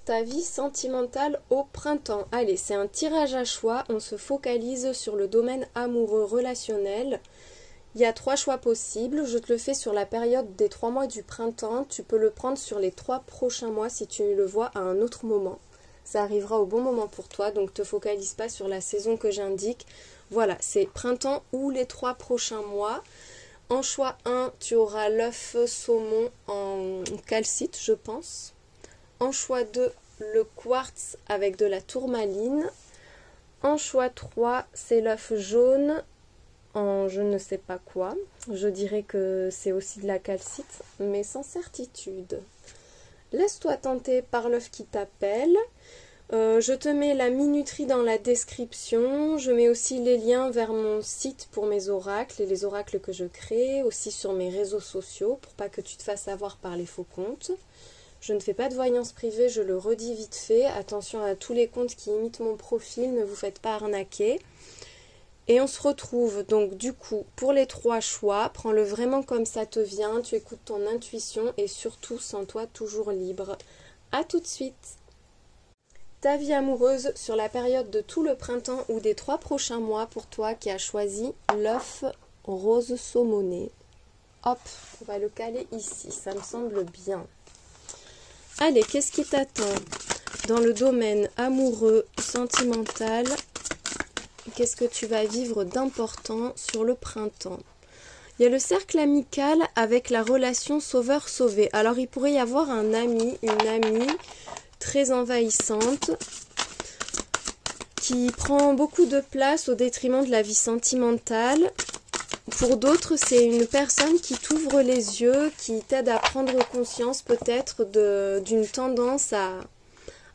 ta vie sentimentale au printemps. Allez, c'est un tirage à choix, on se focalise sur le domaine amoureux relationnel. Il y a 3 choix possibles, je te le fais sur la période des 3 mois du printemps. Tu peux le prendre sur les 3 prochains mois si tu le vois à un autre moment. Ça arrivera au bon moment pour toi, donc te focalise pas sur la saison que j'indique. Voilà, c'est printemps ou les 3 prochains mois. En choix 1, tu auras l'œuf saumon en calcite, je pense. En choix 2, le quartz avec de la tourmaline. En choix 3, c'est l'œuf jaune en je ne sais pas quoi. Je dirais que c'est aussi de la calcite, mais sans certitude. Laisse-toi tenter par l'œuf qui t'appelle. Je te mets la minuterie dans la description, je mets aussi les liens vers mon site pour mes oracles et les oracles que je crée, aussi sur mes réseaux sociaux pour pas que tu te fasses avoir par les faux comptes. Je ne fais pas de voyance privée, je le redis vite fait, attention à tous les comptes qui imitent mon profil, ne vous faites pas arnaquer. Et on se retrouve donc du coup pour les 3 choix, prends-le vraiment comme ça te vient, tu écoutes ton intuition et surtout sens-toi toujours libre. A tout de suite! Ta vie amoureuse sur la période de tout le printemps ou des 3 prochains mois pour toi qui as choisi l'œuf rose saumoné. Hop, on va le caler ici, ça me semble bien. Allez, qu'est-ce qui t'attend dans le domaine amoureux, sentimental? Qu'est-ce que tu vas vivre d'important sur le printemps? Il y a le cercle amical avec la relation sauveur-sauvé. Alors, il pourrait y avoir un ami, une amie très envahissante qui prend beaucoup de place au détriment de la vie sentimentale. Pour d'autres, c'est une personne qui t'ouvre les yeux, qui t'aide à prendre conscience peut-être d'une tendance à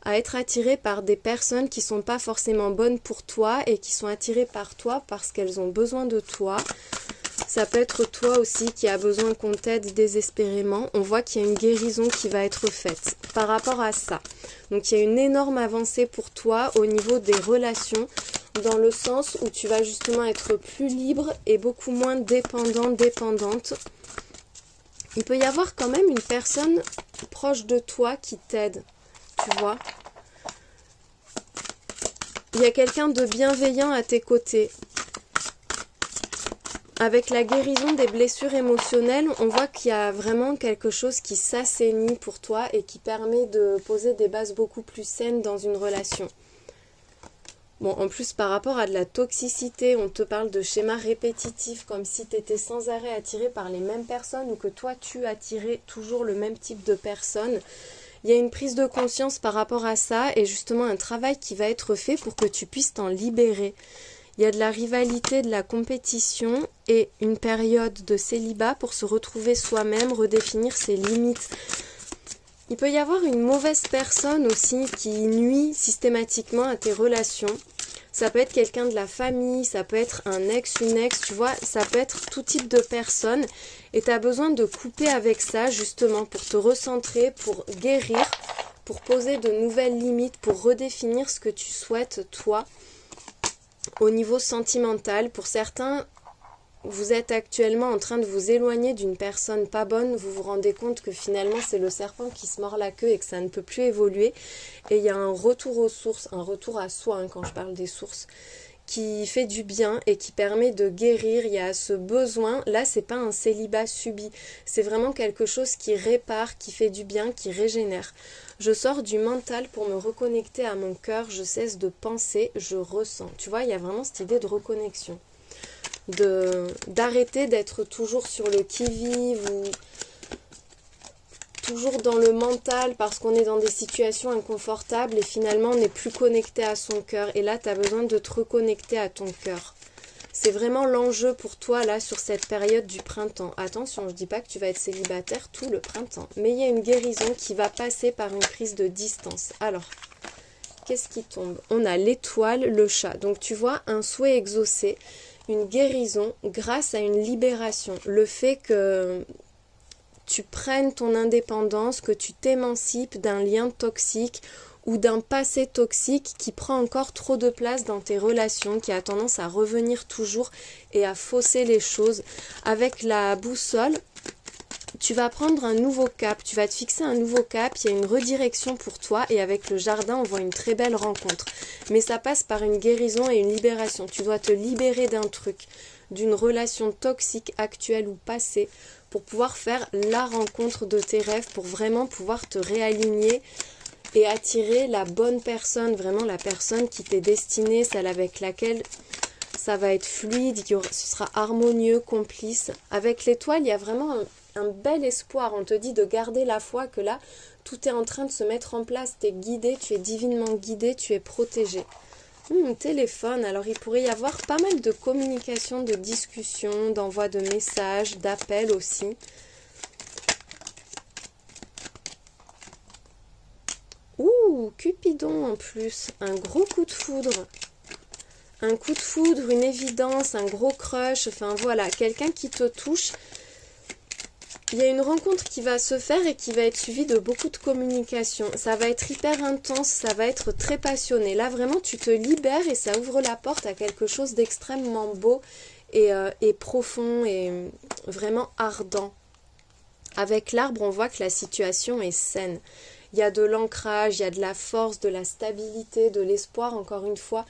être attiré par des personnes qui ne sont pas forcément bonnes pour toi et qui sont attirées par toi parce qu'elles ont besoin de toi. Ça peut être toi aussi qui as besoin qu'on t'aide désespérément. On voit qu'il y a une guérison qui va être faite par rapport à ça. Donc il y a une énorme avancée pour toi au niveau des relations, dans le sens où tu vas justement être plus libre et beaucoup moins dépendante. Il peut y avoir quand même une personne proche de toi qui t'aide, tu vois. Il y a quelqu'un de bienveillant à tes côtés. Avec la guérison des blessures émotionnelles, on voit qu'il y a vraiment quelque chose qui s'assainit pour toi et qui permet de poser des bases beaucoup plus saines dans une relation. Bon, en plus, par rapport à de la toxicité, on te parle de schémas répétitifs, comme si tu étais sans arrêt attiré par les mêmes personnes ou que toi, tu attirais toujours le même type de personnes. Il y a une prise de conscience par rapport à ça et justement un travail qui va être fait pour que tu puisses t'en libérer. Il y a de la rivalité, de la compétition et une période de célibat pour se retrouver soi-même, redéfinir ses limites. Il peut y avoir une mauvaise personne aussi qui nuit systématiquement à tes relations. Ça peut être quelqu'un de la famille, ça peut être un ex, une ex, tu vois, ça peut être tout type de personne. Et tu as besoin de couper avec ça justement pour te recentrer, pour guérir, pour poser de nouvelles limites, pour redéfinir ce que tu souhaites toi. Au niveau sentimental, pour certains, vous êtes actuellement en train de vous éloigner d'une personne pas bonne, vous vous rendez compte que finalement c'est le serpent qui se mord la queue et que ça ne peut plus évoluer. Et il y a un retour aux sources, un retour à soi quand je parle des sources, qui fait du bien et qui permet de guérir. Il y a ce besoin, là c'est pas un célibat subi, c'est vraiment quelque chose qui répare, qui fait du bien, qui régénère. Je sors du mental pour me reconnecter à mon cœur, je cesse de penser, je ressens. Tu vois, il y a vraiment cette idée de reconnexion. D'arrêter d'être toujours sur le qui-vive ou toujours dans le mental parce qu'on est dans des situations inconfortables et finalement on n'est plus connecté à son cœur. Et là, tu as besoin de te reconnecter à ton cœur. C'est vraiment l'enjeu pour toi là sur cette période du printemps. Attention, je ne dis pas que tu vas être célibataire tout le printemps. Mais il y a une guérison qui va passer par une prise de distance. Alors, qu'est-ce qui tombe? On a l'étoile, le chat. Donc tu vois, un souhait exaucé, une guérison grâce à une libération. Le fait que tu prennes ton indépendance, que tu t'émancipes d'un lien toxique ou d'un passé toxique qui prend encore trop de place dans tes relations, qui a tendance à revenir toujours et à fausser les choses. Avec la boussole, tu vas prendre un nouveau cap, tu vas te fixer un nouveau cap, il y a une redirection pour toi et avec le jardin on voit une très belle rencontre. Mais ça passe par une guérison et une libération. Tu dois te libérer d'un truc, d'une relation toxique actuelle ou passée pour pouvoir faire la rencontre de tes rêves, pour vraiment pouvoir te réaligner et attirer la bonne personne, vraiment la personne qui t'est destinée, celle avec laquelle ça va être fluide, ce sera harmonieux, complice. Avec l'étoile, il y a vraiment un bel espoir. On te dit de garder la foi que là, tout est en train de se mettre en place. Tu es guidé, tu es divinement guidé, tu es protégé. Téléphone, alors il pourrait y avoir pas mal de communication, de discussion, d'envoi de messages, d'appels aussi. Ouh, Cupidon en plus, un gros coup de foudre. Un coup de foudre, une évidence, un gros crush, enfin voilà, quelqu'un qui te touche. Il y a une rencontre qui va se faire et qui va être suivie de beaucoup de communication. Ça va être hyper intense, ça va être très passionné. Là vraiment tu te libères et ça ouvre la porte à quelque chose d'extrêmement beau et profond et vraiment ardent. Avec l'arbre on voit que la situation est saine. Il y a de l'ancrage, il y a de la force, de la stabilité, de l'espoir, encore une fois,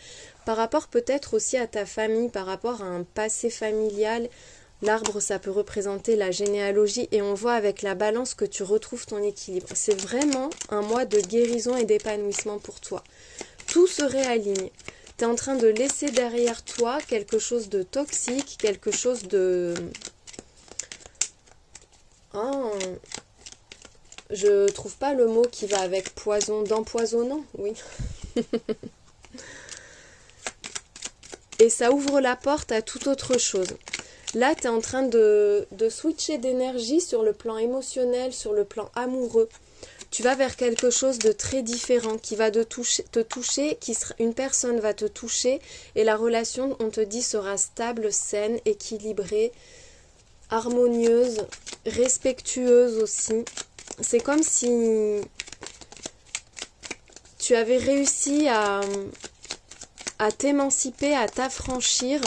par rapport peut-être aussi à ta famille, par rapport à un passé familial. L'arbre, ça peut représenter la généalogie et on voit avec la balance que tu retrouves ton équilibre. C'est vraiment un mois de guérison et d'épanouissement pour toi. Tout se réaligne. Tu es en train de laisser derrière toi quelque chose de toxique, quelque chose de... Oh, je trouve pas le mot qui va avec poison, d'empoisonnant, oui. Et ça ouvre la porte à toute autre chose. Là, tu es en train de switcher d'énergie sur le plan émotionnel, sur le plan amoureux. Tu vas vers quelque chose de très différent qui va te toucher, une personne va te toucher et la relation, on te dit, sera stable, saine, équilibrée, harmonieuse, respectueuse aussi. C'est comme si tu avais réussi à t'émanciper, à t'affranchir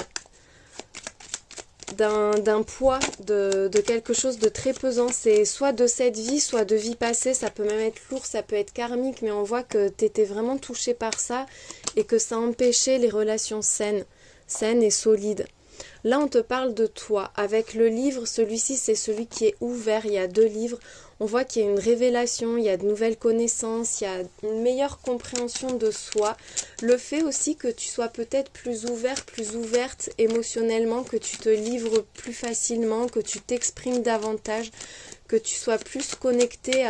d'un poids, de quelque chose de très pesant. C'est soit de cette vie, soit de vie passée. Ça peut même être lourd, ça peut être karmique, mais on voit que tu étais vraiment touché par ça et que ça empêchait les relations saines et solides. Là, on te parle de toi. Avec le livre, celui-ci, c'est celui qui est ouvert. Il y a 2 livres. On voit qu'il y a une révélation, il y a de nouvelles connaissances, il y a une meilleure compréhension de soi. Le fait aussi que tu sois peut-être plus ouvert, plus ouverte émotionnellement, que tu te livres plus facilement, que tu t'exprimes davantage, que tu sois plus connecté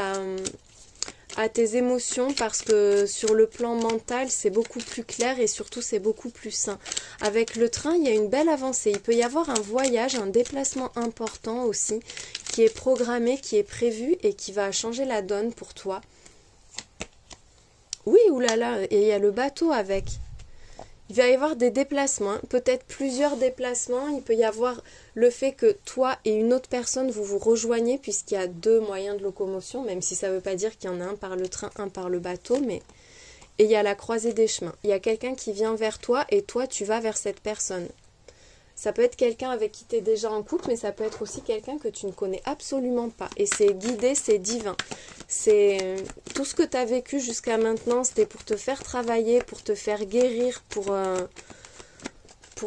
à tes émotions parce que sur le plan mental c'est beaucoup plus clair et surtout c'est beaucoup plus sain. Avec le train il y a une belle avancée, il peut y avoir un voyage, un déplacement important aussi qui est programmé, qui est prévu et qui va changer la donne pour toi. Oui, oulala, et il y a le bateau avec. Il va y avoir des déplacements, peut-être plusieurs déplacements. Il peut y avoir le fait que toi et une autre personne, vous vous rejoignez puisqu'il y a 2 moyens de locomotion, même si ça ne veut pas dire qu'il y en a un par le train, un par le bateau. Mais... Et il y a la croisée des chemins. Il y a quelqu'un qui vient vers toi et toi, tu vas vers cette personne. Ça peut être quelqu'un avec qui tu es déjà en couple, mais ça peut être aussi quelqu'un que tu ne connais absolument pas. Et c'est guidé, c'est divin. C'est tout ce que tu as vécu jusqu'à maintenant, c'était pour te faire travailler, pour te faire guérir, pour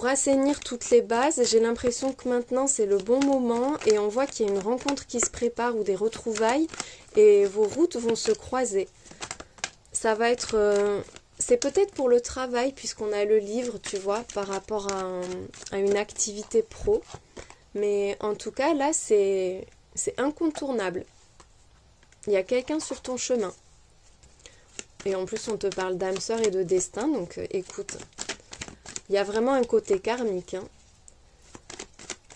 assainir toutes les bases. J'ai l'impression que maintenant c'est le bon moment et on voit qu'il y a une rencontre qui se prépare ou des retrouvailles et vos routes vont se croiser. Ça va être... c'est peut-être pour le travail puisqu'on a le livre, tu vois, par rapport à une activité pro. Mais en tout cas, là, c'est incontournable. Il y a quelqu'un sur ton chemin. Et en plus, on te parle d'âme sœur et de destin. Donc, écoute, il y a vraiment un côté karmique. Hein.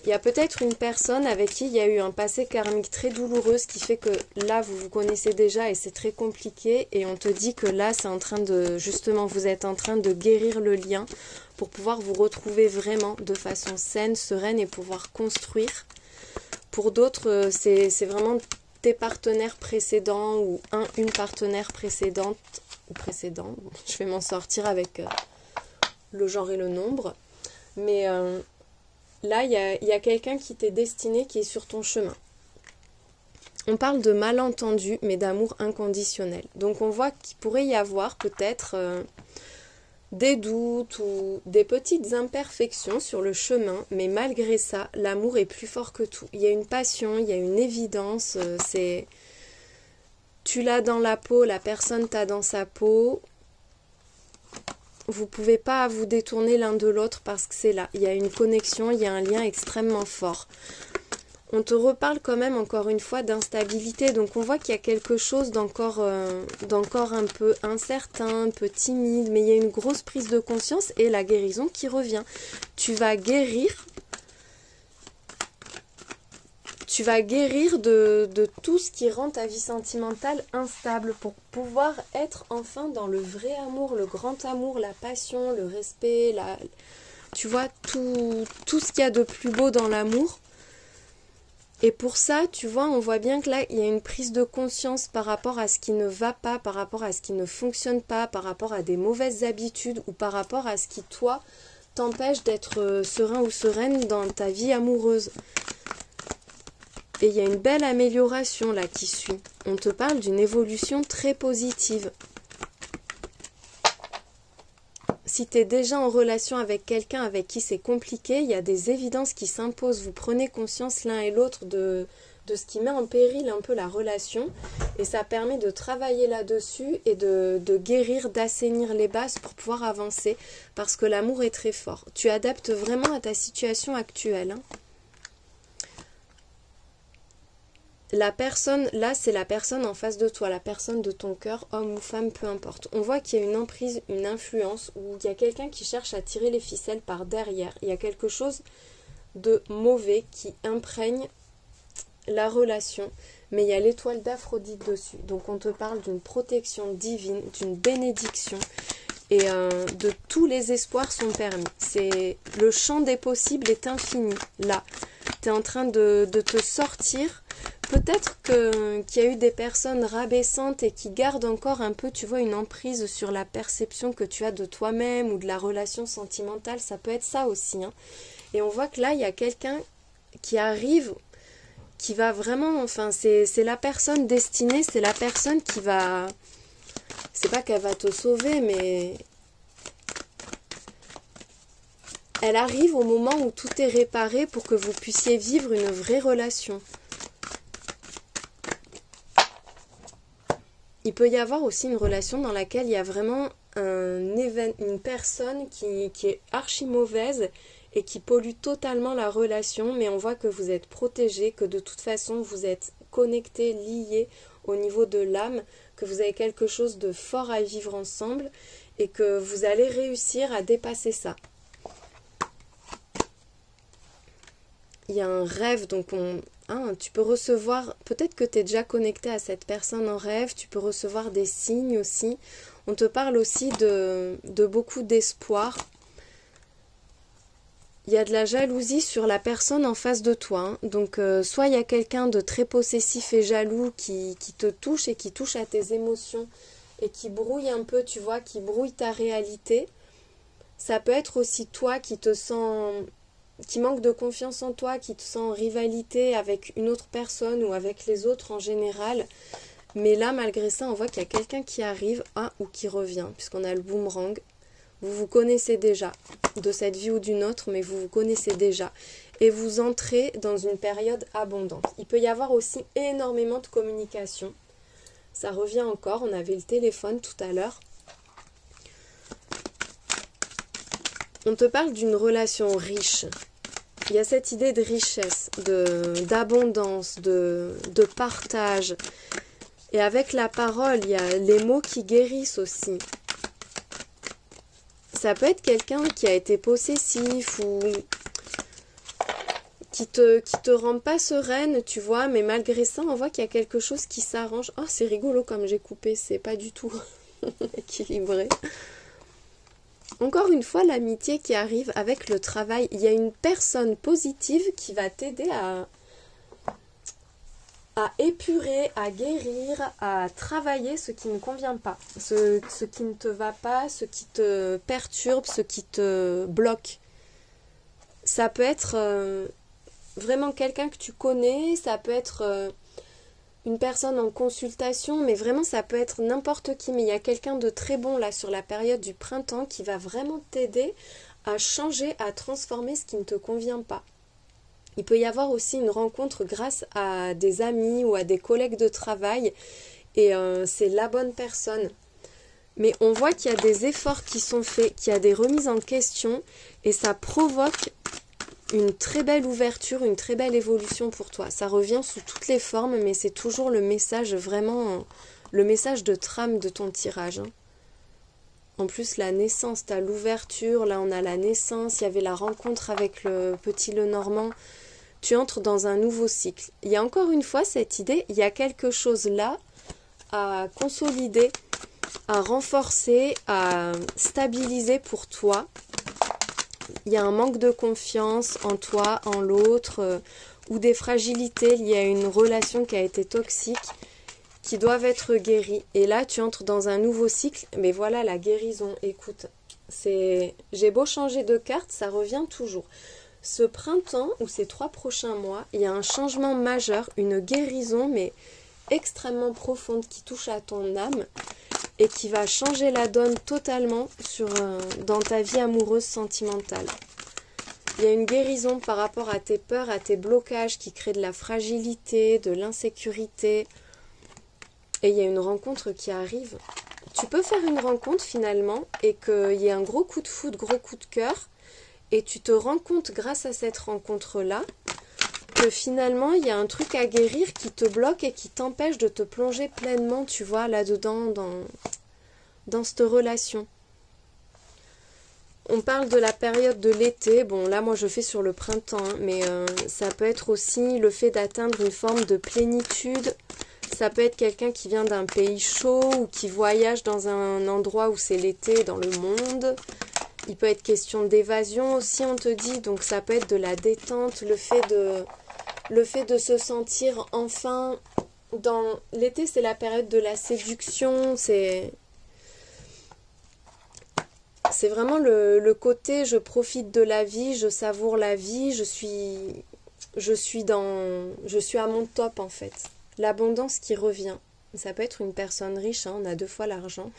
Il y a peut-être une personne avec qui il y a eu un passé karmique très douloureux, ce qui fait que là, vous vous connaissez déjà et c'est très compliqué. Et on te dit que là, c'est en train de... Justement, vous êtes en train de guérir le lien pour pouvoir vous retrouver vraiment de façon saine, sereine et pouvoir construire. Pour d'autres, c'est vraiment tes partenaires précédents ou une partenaire précédente ou précédent. Je vais m'en sortir avec le genre et le nombre. Mais... là, il y a quelqu'un qui t'est destiné, qui est sur ton chemin. On parle de malentendu, mais d'amour inconditionnel. Donc on voit qu'il pourrait y avoir peut-être des doutes ou des petites imperfections sur le chemin, mais malgré ça, l'amour est plus fort que tout. Il y a une passion, il y a une évidence, c'est... Tu l'as dans la peau, la personne t'a dans sa peau. Vous pouvez pas vous détourner l'un de l'autre parce que c'est là. Il y a une connexion, il y a un lien extrêmement fort. On te reparle quand même encore une fois d'instabilité, donc on voit qu'il y a quelque chose d'encore un peu incertain, un peu timide, mais il y a une grosse prise de conscience et la guérison qui revient. Tu vas guérir de tout ce qui rend ta vie sentimentale instable pour pouvoir être enfin dans le vrai amour, le grand amour, la passion, le respect, tu vois, tout ce qu'il y a de plus beau dans l'amour. Et pour ça, tu vois, on voit bien que là, il y a une prise de conscience par rapport à ce qui ne va pas, par rapport à ce qui ne fonctionne pas, par rapport à des mauvaises habitudes ou par rapport à ce qui, toi, t'empêche d'être serein ou sereine dans ta vie amoureuse. Et il y a une belle amélioration là qui suit. On te parle d'une évolution très positive. Si tu es déjà en relation avec quelqu'un avec qui c'est compliqué, il y a des évidences qui s'imposent. Vous prenez conscience l'un et l'autre de ce qui met en péril un peu la relation. Et ça permet de travailler là-dessus et de guérir, d'assainir les bases pour pouvoir avancer. Parce que l'amour est très fort. Tu adaptes vraiment à ta situation actuelle. Hein. La personne, là, c'est la personne en face de toi, la personne de ton cœur, homme ou femme, peu importe. On voit qu'il y a une emprise, une influence, où il y a quelqu'un qui cherche à tirer les ficelles par derrière. Il y a quelque chose de mauvais qui imprègne la relation, mais il y a l'étoile d'Aphrodite dessus. Donc on te parle d'une protection divine, d'une bénédiction, et de tous les espoirs sont permis. Le champ des possibles est infini, là. Tu es en train de te sortir. Peut-être qu'il y a eu des personnes rabaissantes et qui gardent encore un peu, tu vois, une emprise sur la perception que tu as de toi-même ou de la relation sentimentale. Ça peut être ça aussi. Hein. Et on voit que là, il y a quelqu'un qui arrive, qui va vraiment, enfin, c'est la personne destinée, c'est la personne qui va... C'est pas qu'elle va te sauver, mais... Elle arrive au moment où tout est réparé pour que vous puissiez vivre une vraie relation. Il peut y avoir aussi une relation dans laquelle il y a vraiment une personne qui est archi mauvaise et qui pollue totalement la relation, mais on voit que vous êtes protégés, que de toute façon vous êtes connectés, liés au niveau de l'âme, que vous avez quelque chose de fort à vivre ensemble et que vous allez réussir à dépasser ça. Il y a un rêve, donc tu peux recevoir, peut-être que tu es déjà connecté à cette personne en rêve, tu peux recevoir des signes aussi. On te parle aussi de beaucoup d'espoir. Il y a de la jalousie sur la personne en face de toi. Hein. Donc, soit il y a quelqu'un de très possessif et jaloux qui te touche et qui touche à tes émotions et qui brouille un peu, tu vois, qui brouille ta réalité. Ça peut être aussi toi qui te sens... qui manque de confiance en toi, qui te sent en rivalité avec une autre personne ou avec les autres en général. Mais là, malgré ça, on voit qu'il y a quelqu'un qui arrive ou qui revient, puisqu'on a le boomerang. Vous vous connaissez déjà, de cette vie ou d'une autre, mais vous vous connaissez déjà. Et vous entrez dans une période abondante. Il peut y avoir aussi énormément de communication. Ça revient encore, on avait le téléphone tout à l'heure. On te parle d'une relation riche. Il y a cette idée de richesse, d'abondance, de partage. Et avec la parole, il y a les mots qui guérissent aussi. Ça peut être quelqu'un qui a été possessif ou qui te rend pas sereine, tu vois, mais malgré ça, on voit qu'il y a quelque chose qui s'arrange. Oh, c'est rigolo comme j'ai coupé, c'est pas du tout équilibré. Encore une fois, l'amitié qui arrive avec le travail. Il y a une personne positive qui va t'aider à épurer, à guérir, à travailler ce qui ne convient pas. Ce qui ne te va pas, ce qui te perturbe, ce qui te bloque. Ça peut être vraiment quelqu'un que tu connais, ça peut être une personne en consultation, mais vraiment ça peut être n'importe qui, mais il y a quelqu'un de très bon là sur la période du printemps qui va vraiment t'aider à changer, à transformer ce qui ne te convient pas. Il peut y avoir aussi une rencontre grâce à des amis ou à des collègues de travail et c'est la bonne personne. Mais on voit qu'il y a des efforts qui sont faits, qu'il y a des remises en question et ça provoque une très belle ouverture, une très belle évolution pour toi. Ça revient sous toutes les formes, mais c'est toujours le message vraiment, le message de trame de ton tirage. En plus, la naissance, tu as l'ouverture, là on a la naissance, il y avait la rencontre avec le petit Lenormand. Tu entres dans un nouveau cycle. Il y a encore une fois cette idée, il y a quelque chose là à consolider, à renforcer, à stabiliser pour toi. Il y a un manque de confiance en toi, en l'autre, ou des fragilités liées à une relation qui a été toxique, qui doivent être guéries. Et là, tu entres dans un nouveau cycle, mais voilà la guérison. Écoute, j'ai beau changer de carte, ça revient toujours. Ce printemps, ou ces 3 prochains mois, il y a un changement majeur, une guérison, mais extrêmement profonde, qui touche à ton âme, et qui va changer la donne totalement dans ta vie amoureuse sentimentale. Il y a une guérison par rapport à tes peurs, à tes blocages qui créent de la fragilité, de l'insécurité. Et il y a une rencontre qui arrive. Tu peux faire une rencontre finalement et qu'il y ait un gros coup de foudre, gros coup de cœur. Et tu te rends compte grâce à cette rencontre-là que finalement il y a un truc à guérir qui te bloque et qui t'empêche de te plonger pleinement, tu vois, là-dedans, dans cette relation. On parle de la période de l'été, bon là moi je fais sur le printemps, hein, mais ça peut être aussi le fait d'atteindre une forme de plénitude. Ça peut être quelqu'un qui vient d'un pays chaud ou qui voyage dans un endroit où c'est l'été dans le monde. Il peut être question d'évasion aussi, on te dit, donc ça peut être de la détente, le fait de se sentir enfin dans l'été, c'est la période de la séduction, c'est vraiment le côté je profite de la vie, je savoure la vie, je suis à mon top en fait. L'abondance qui revient. Ça peut être une personne riche, hein, on a 2 fois l'argent.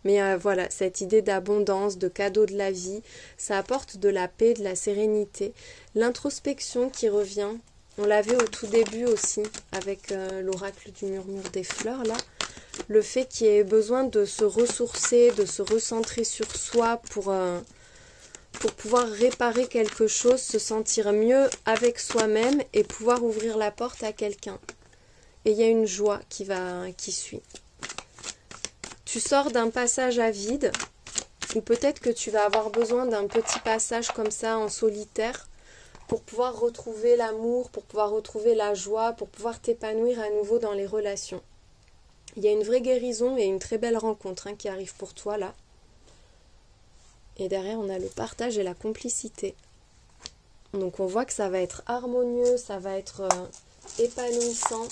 Mais voilà, cette idée d'abondance, de cadeau de la vie, ça apporte de la paix, de la sérénité. L'introspection qui revient, on l'avait au tout début aussi, avec l'oracle du murmure des fleurs, là. Le fait qu'il y ait besoin de se ressourcer, de se recentrer sur soi pour pouvoir réparer quelque chose, se sentir mieux avec soi-même et pouvoir ouvrir la porte à quelqu'un. Et il y a une joie qui suit. Tu sors d'un passage à vide, ou peut-être que tu vas avoir besoin d'un petit passage comme ça en solitaire pour pouvoir retrouver l'amour, pour pouvoir retrouver la joie, pour pouvoir t'épanouir à nouveau dans les relations. Il y a une vraie guérison et une très belle rencontre qui arrive pour toi là. Et derrière, on a le partage et la complicité. Donc on voit que ça va être harmonieux, ça va être épanouissant.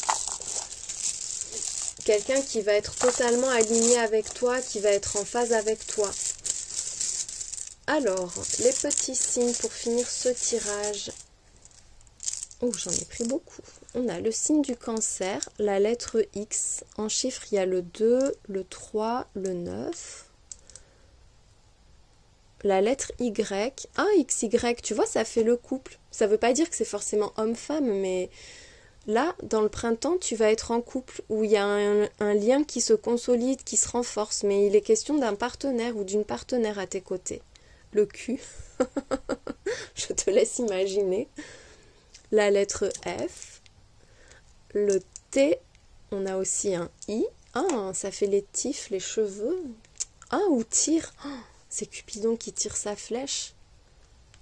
Quelqu'un qui va être totalement aligné avec toi, qui va être en phase avec toi. Alors, les petits signes pour finir ce tirage. Oh, j'en ai pris beaucoup. On a le signe du Cancer, la lettre X. En chiffres, il y a le 2, le 3, le 9. La lettre Y. Ah, XY, tu vois, ça fait le couple. Ça ne veut pas dire que c'est forcément homme-femme, mais là, dans le printemps, tu vas être en couple où il y a un lien qui se consolide, qui se renforce, mais il est question d'un partenaire ou d'une partenaire à tes côtés. Le Q, je te laisse imaginer. La lettre F, le T, on a aussi un I. Ah, ça fait les tifs, les cheveux. Ah, ou tire. Oh, c'est Cupidon qui tire sa flèche.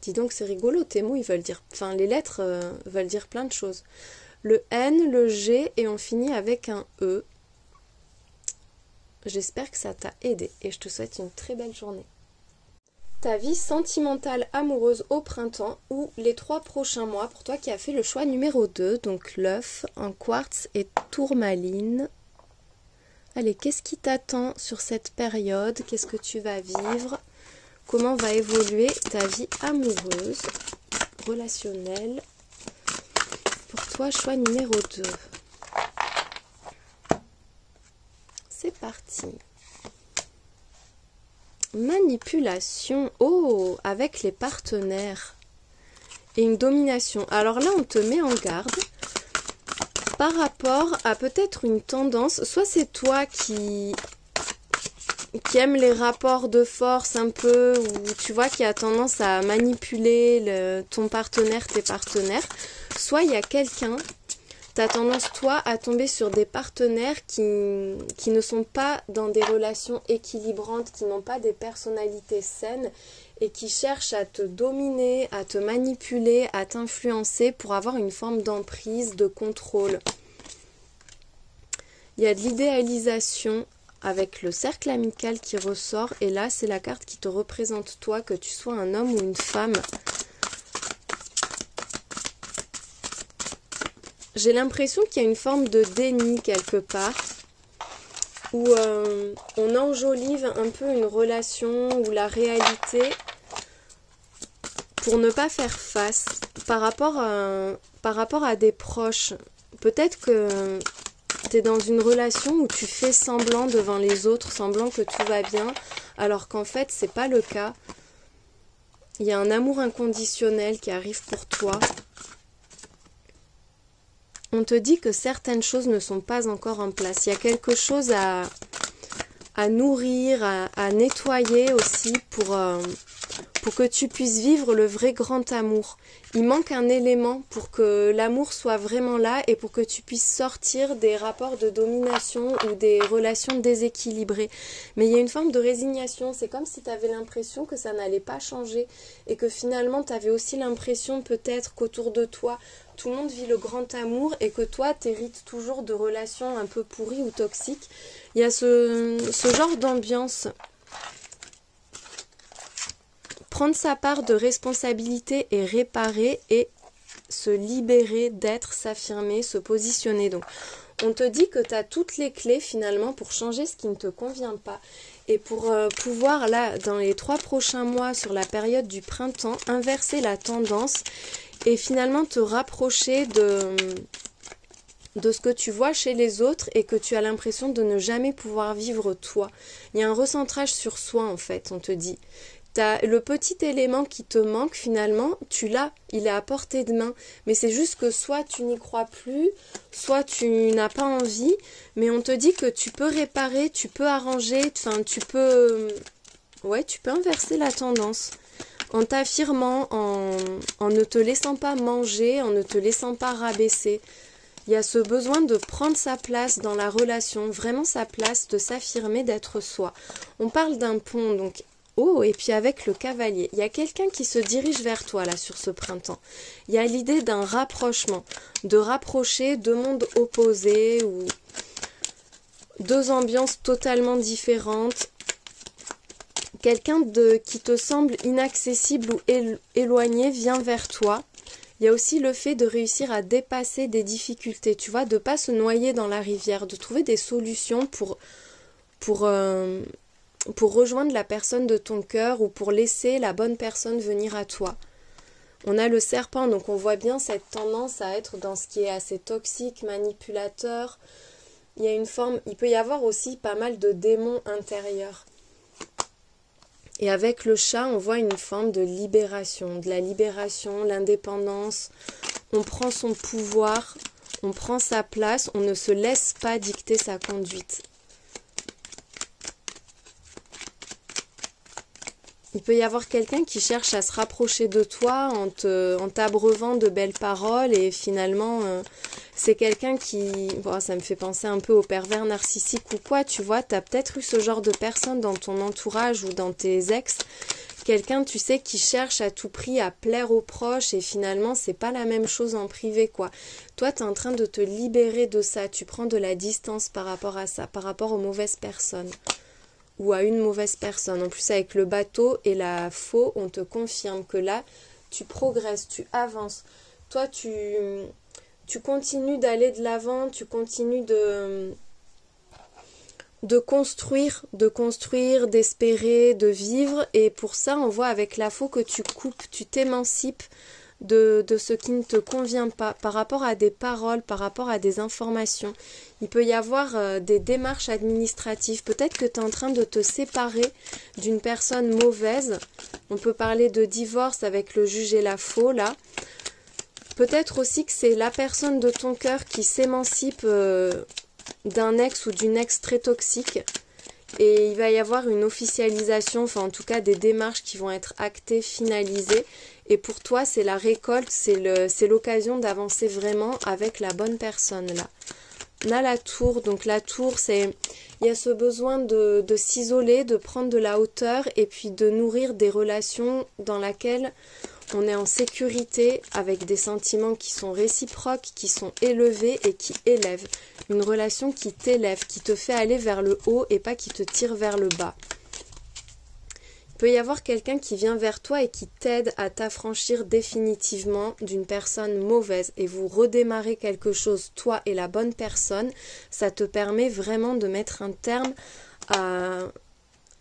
Dis donc, c'est rigolo, tes mots, ils veulent dire... Enfin, les lettres veulent dire plein de choses. Le N, le G, et on finit avec un E. J'espère que ça t'a aidé, et je te souhaite une très belle journée. Ta vie sentimentale amoureuse au printemps ou les 3 prochains mois pour toi qui as fait le choix numéro 2, donc l'œuf en quartz et tourmaline. Allez, qu'est-ce qui t'attend sur cette période? Qu'est-ce que tu vas vivre? Comment va évoluer ta vie amoureuse, relationnelle? Pour toi, choix numéro 2. parti. Manipulation. Oh, avec les partenaires. Et une domination. Alors là, on te met en garde par rapport à peut-être une tendance. Soit c'est toi qui aime les rapports de force un peu, ou tu vois, qui a tendance à manipuler ton partenaire, tes partenaires. Soit il y a quelqu'un, tu as tendance, toi, à tomber sur des partenaires qui ne sont pas dans des relations équilibrantes, qui n'ont pas des personnalités saines et qui cherchent à te dominer, à te manipuler, à t'influencer pour avoir une forme d'emprise, de contrôle. Il y a de l'idéalisation avec le cercle amical qui ressort. Et là, c'est la carte qui te représente toi, que tu sois un homme ou une femme. J'ai l'impression qu'il y a une forme de déni quelque part, où on enjolive un peu une relation ou la réalité pour ne pas faire face par rapport à des proches. Peut-être que tu es dans une relation où tu fais semblant devant les autres, semblant que tout va bien, alors qu'en fait, c'est pas le cas. Il y a un amour inconditionnel qui arrive pour toi. On te dit que certaines choses ne sont pas encore en place. Il y a quelque chose à nourrir, à nettoyer aussi pour que tu puisses vivre le vrai grand amour. Il manque un élément pour que l'amour soit vraiment là et pour que tu puisses sortir des rapports de domination ou des relations déséquilibrées. Mais il y a une forme de résignation. C'est comme si tu avais l'impression que ça n'allait pas changer et que finalement tu avais aussi l'impression peut-être qu'autour de toi, tout le monde vit le grand amour et que toi, t'hérites toujours de relations un peu pourries ou toxiques. Il y a ce genre d'ambiance. Prendre sa part de responsabilité et réparer et se libérer d'être, s'affirmer, se positionner. Donc, on te dit que tu as toutes les clés finalement pour changer ce qui ne te convient pas. Et pour pouvoir, là, dans les 3 prochains mois, sur la période du printemps, inverser la tendance et finalement te rapprocher de ce que tu vois chez les autres et que tu as l'impression de ne jamais pouvoir vivre toi. Il y a un recentrage sur soi en fait, on te dit. T'as le petit élément qui te manque finalement, tu l'as, il est à portée de main. Mais c'est juste que soit tu n'y crois plus, soit tu n'as pas envie. Mais on te dit que tu peux réparer, tu peux arranger, enfin tu peux inverser la tendance. En t'affirmant, en ne te laissant pas manger, en ne te laissant pas rabaisser. Il y a ce besoin de prendre sa place dans la relation, vraiment sa place, de s'affirmer, d'être soi. On parle d'un pont, donc... Oh, et puis avec le cavalier, il y a quelqu'un qui se dirige vers toi là sur ce printemps. Il y a l'idée d'un rapprochement, de rapprocher 2 mondes opposés ou 2 ambiances totalement différentes. Quelqu'un qui te semble inaccessible ou éloigné vient vers toi. Il y a aussi le fait de réussir à dépasser des difficultés, tu vois, de ne pas se noyer dans la rivière, de trouver des solutions pour rejoindre la personne de ton cœur ou pour laisser la bonne personne venir à toi. On a le serpent, donc on voit bien cette tendance à être dans ce qui est assez toxique, manipulateur. Il y a une forme, il peut y avoir aussi pas mal de démons intérieurs. Et avec le chat, on voit une forme de libération, de la libération, l'indépendance. On prend son pouvoir, on prend sa place, on ne se laisse pas dicter sa conduite. Il peut y avoir quelqu'un qui cherche à se rapprocher de toi en t'abreuvant de belles paroles et finalement c'est quelqu'un qui... Bon, ça me fait penser un peu au pervers narcissique ou quoi, tu vois, tu as peut-être eu ce genre de personne dans ton entourage ou dans tes ex, quelqu'un, tu sais, qui cherche à tout prix à plaire aux proches et finalement c'est pas la même chose en privé, quoi. Toi, tu es en train de te libérer de ça, tu prends de la distance par rapport à ça, par rapport aux mauvaises personnes. Ou à une mauvaise personne. En plus, avec le bateau et la faux, on te confirme que là, tu progresses, tu avances. Toi, tu continues d'aller de l'avant, tu continues de construire, d'espérer, de vivre. Et pour ça, on voit avec la faux que tu coupes, tu t'émancipes de ce qui ne te convient pas, par rapport à des paroles, par rapport à des informations. Il peut y avoir des démarches administratives. Peut-être que tu es en train de te séparer d'une personne mauvaise. On peut parler de divorce avec le juge et la faux, là. Peut-être aussi que c'est la personne de ton cœur qui s'émancipe d'un ex ou d'une ex très toxique. Et il va y avoir une officialisation, enfin en tout cas des démarches qui vont être actées, finalisées. Et pour toi, c'est la récolte, c'est l'occasion d'avancer vraiment avec la bonne personne là. On a la tour, donc la tour, il y a ce besoin de s'isoler, de prendre de la hauteur et puis de nourrir des relations dans lesquelles on est en sécurité avec des sentiments qui sont réciproques, qui sont élevés et qui élèvent. Une relation qui t'élève, qui te fait aller vers le haut et pas qui te tire vers le bas. Il peut y avoir quelqu'un qui vient vers toi et qui t'aide à t'affranchir définitivement d'une personne mauvaise et vous redémarrez quelque chose, toi et la bonne personne. Ça te permet vraiment de mettre un terme à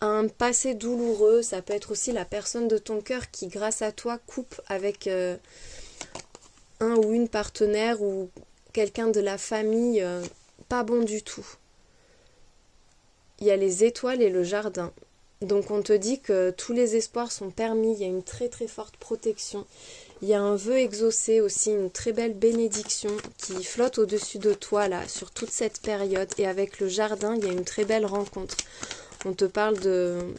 un passé douloureux. Ça peut être aussi la personne de ton cœur qui, grâce à toi, coupe avec un ou une partenaire ou quelqu'un de la famille pas bon du tout. Il y a les étoiles et le jardin. Donc on te dit que tous les espoirs sont permis, il y a une très très forte protection. Il y a un vœu exaucé aussi, une très belle bénédiction qui flotte au-dessus de toi là, sur toute cette période. Et avec le jardin, il y a une très belle rencontre. On te parle de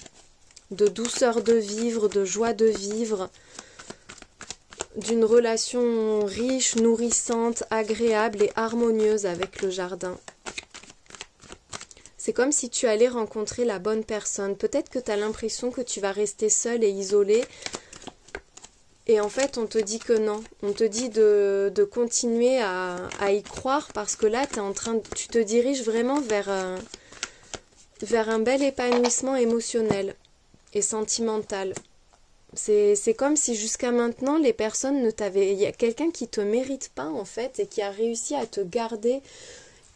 douceur de vivre, de joie de vivre, d'une relation riche, nourrissante, agréable et harmonieuse avec le jardin. C'est comme si tu allais rencontrer la bonne personne. Peut-être que tu as l'impression que tu vas rester seule et isolée. Et en fait, on te dit que non. On te dit de continuer à y croire parce que là, tu te diriges vraiment vers un bel épanouissement émotionnel et sentimental. C'est comme si jusqu'à maintenant, les personnes ne t'avaient... Il y a quelqu'un qui ne te mérite pas en fait et qui a réussi à te garder.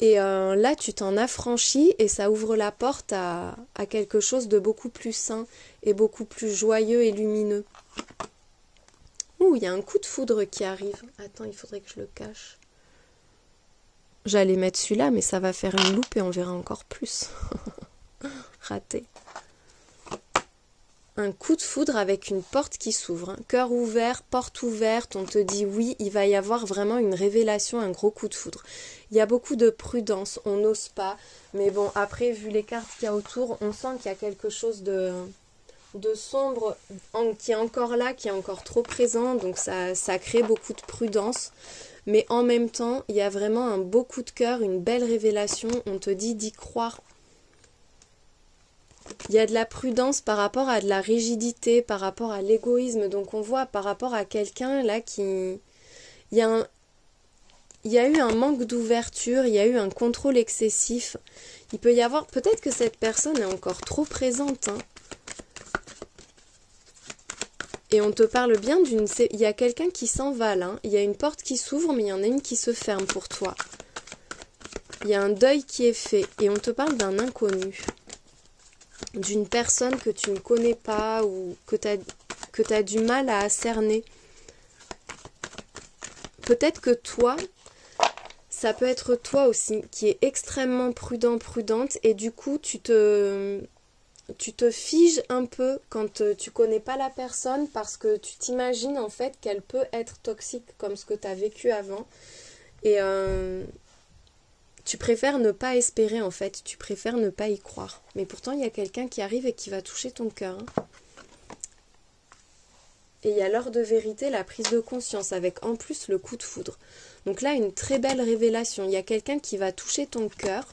Et là, tu t'en affranchis et ça ouvre la porte à quelque chose de beaucoup plus sain et beaucoup plus joyeux et lumineux. Ouh, il y a un coup de foudre qui arrive. Attends, il faudrait que je le cache. J'allais mettre celui-là, mais ça va faire une loupe et on verra encore plus. Raté. Un coup de foudre avec une porte qui s'ouvre. Cœur ouvert, porte ouverte, on te dit oui, il va y avoir vraiment une révélation, un gros coup de foudre. Il y a beaucoup de prudence, on n'ose pas. Mais bon, après, vu les cartes qu'il y a autour, on sent qu'il y a quelque chose de sombre qui est encore là, qui est encore trop présent. Donc ça crée beaucoup de prudence. Mais en même temps, il y a vraiment un beau coup de cœur, une belle révélation. On te dit d'y croire. Il y a de la prudence par rapport à de la rigidité, par rapport à l'égoïsme. Donc on voit par rapport à quelqu'un là qui... Il y a eu un manque d'ouverture, il y a eu un contrôle excessif. Il peut y avoir... Peut-être que cette personne est encore trop présente. Hein. Et on te parle bien d'une... Il y a quelqu'un qui s'en va là. Il y a une porte qui s'ouvre, mais il y en a une qui se ferme pour toi. Il y a un deuil qui est fait. Et on te parle d'un inconnu. D'une personne que tu ne connais pas ou que tu as du mal à cerner. Peut-être que toi, ça peut être toi aussi qui est extrêmement prudente et du coup tu te figes un peu quand tu connais pas la personne parce que tu t'imagines en fait qu'elle peut être toxique comme ce que tu as vécu avant et tu préfères ne pas espérer en fait, tu préfères ne pas y croire. Mais pourtant il y a quelqu'un qui arrive et qui va toucher ton cœur. Hein. Et il y a l'heure de vérité, la prise de conscience avec en plus le coup de foudre. Donc là une très belle révélation, il y a quelqu'un qui va toucher ton cœur.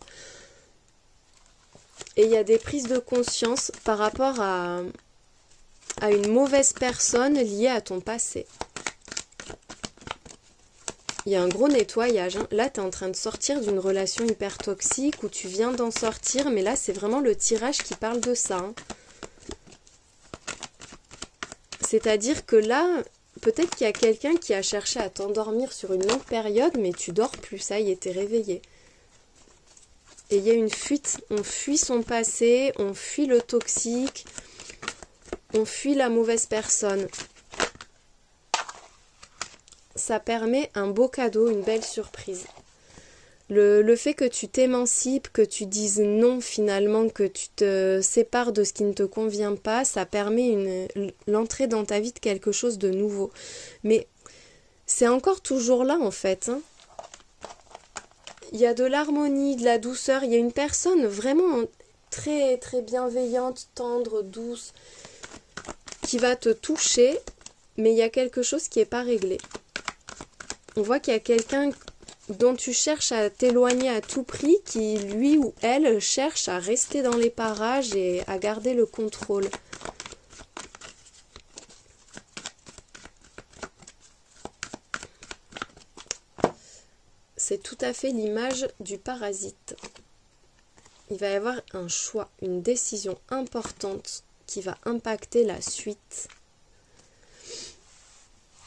Et il y a des prises de conscience par rapport à une mauvaise personne liée à ton passé. Il y a un gros nettoyage. Hein. Là, tu es en train de sortir d'une relation hyper toxique où tu viens d'en sortir. Mais là, c'est vraiment le tirage qui parle de ça. Hein. C'est-à-dire que là, peut-être qu'il y a quelqu'un qui a cherché à t'endormir sur une longue période, mais tu dors plus. Ça y est, t'es réveillé. Et il y a une fuite. On fuit son passé, on fuit le toxique, on fuit la mauvaise personne. ça permet un beau cadeau, une belle surprise. Le fait que tu t'émancipes, que tu dises non finalement, que tu te sépares de ce qui ne te convient pas, ça permet l'entrée dans ta vie de quelque chose de nouveau. Mais c'est encore toujours là en fait, hein. Il y a de l'harmonie, de la douceur, il y a une personne vraiment très très bienveillante, tendre, douce, qui va te toucher, mais il y a quelque chose qui n'est pas réglé. On voit qu'il y a quelqu'un dont tu cherches à t'éloigner à tout prix, qui lui ou elle cherche à rester dans les parages et à garder le contrôle. C'est tout à fait l'image du parasite. Il va y avoir un choix, une décision importante qui va impacter la suite.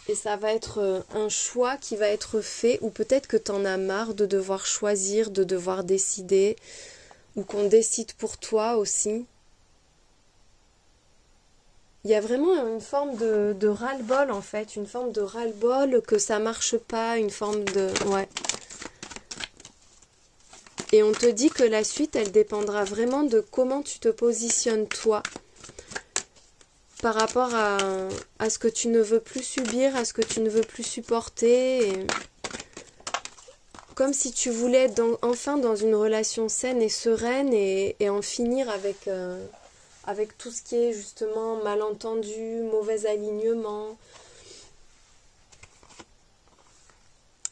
Et ça va être un choix qui va être fait, ou peut-être que tu en as marre de devoir choisir, de devoir décider, ou qu'on décide pour toi aussi. Il y a vraiment une forme de ras-le-bol en fait, une forme de ras-le-bol, que ça marche pas, une forme de... Ouais. Et on te dit que la suite, elle dépendra vraiment de comment tu te positionnes toi, par rapport à ce que tu ne veux plus subir, à ce que tu ne veux plus supporter. Et comme si tu voulais être enfin dans une relation saine et sereine et en finir avec tout ce qui est justement malentendu, mauvais alignement.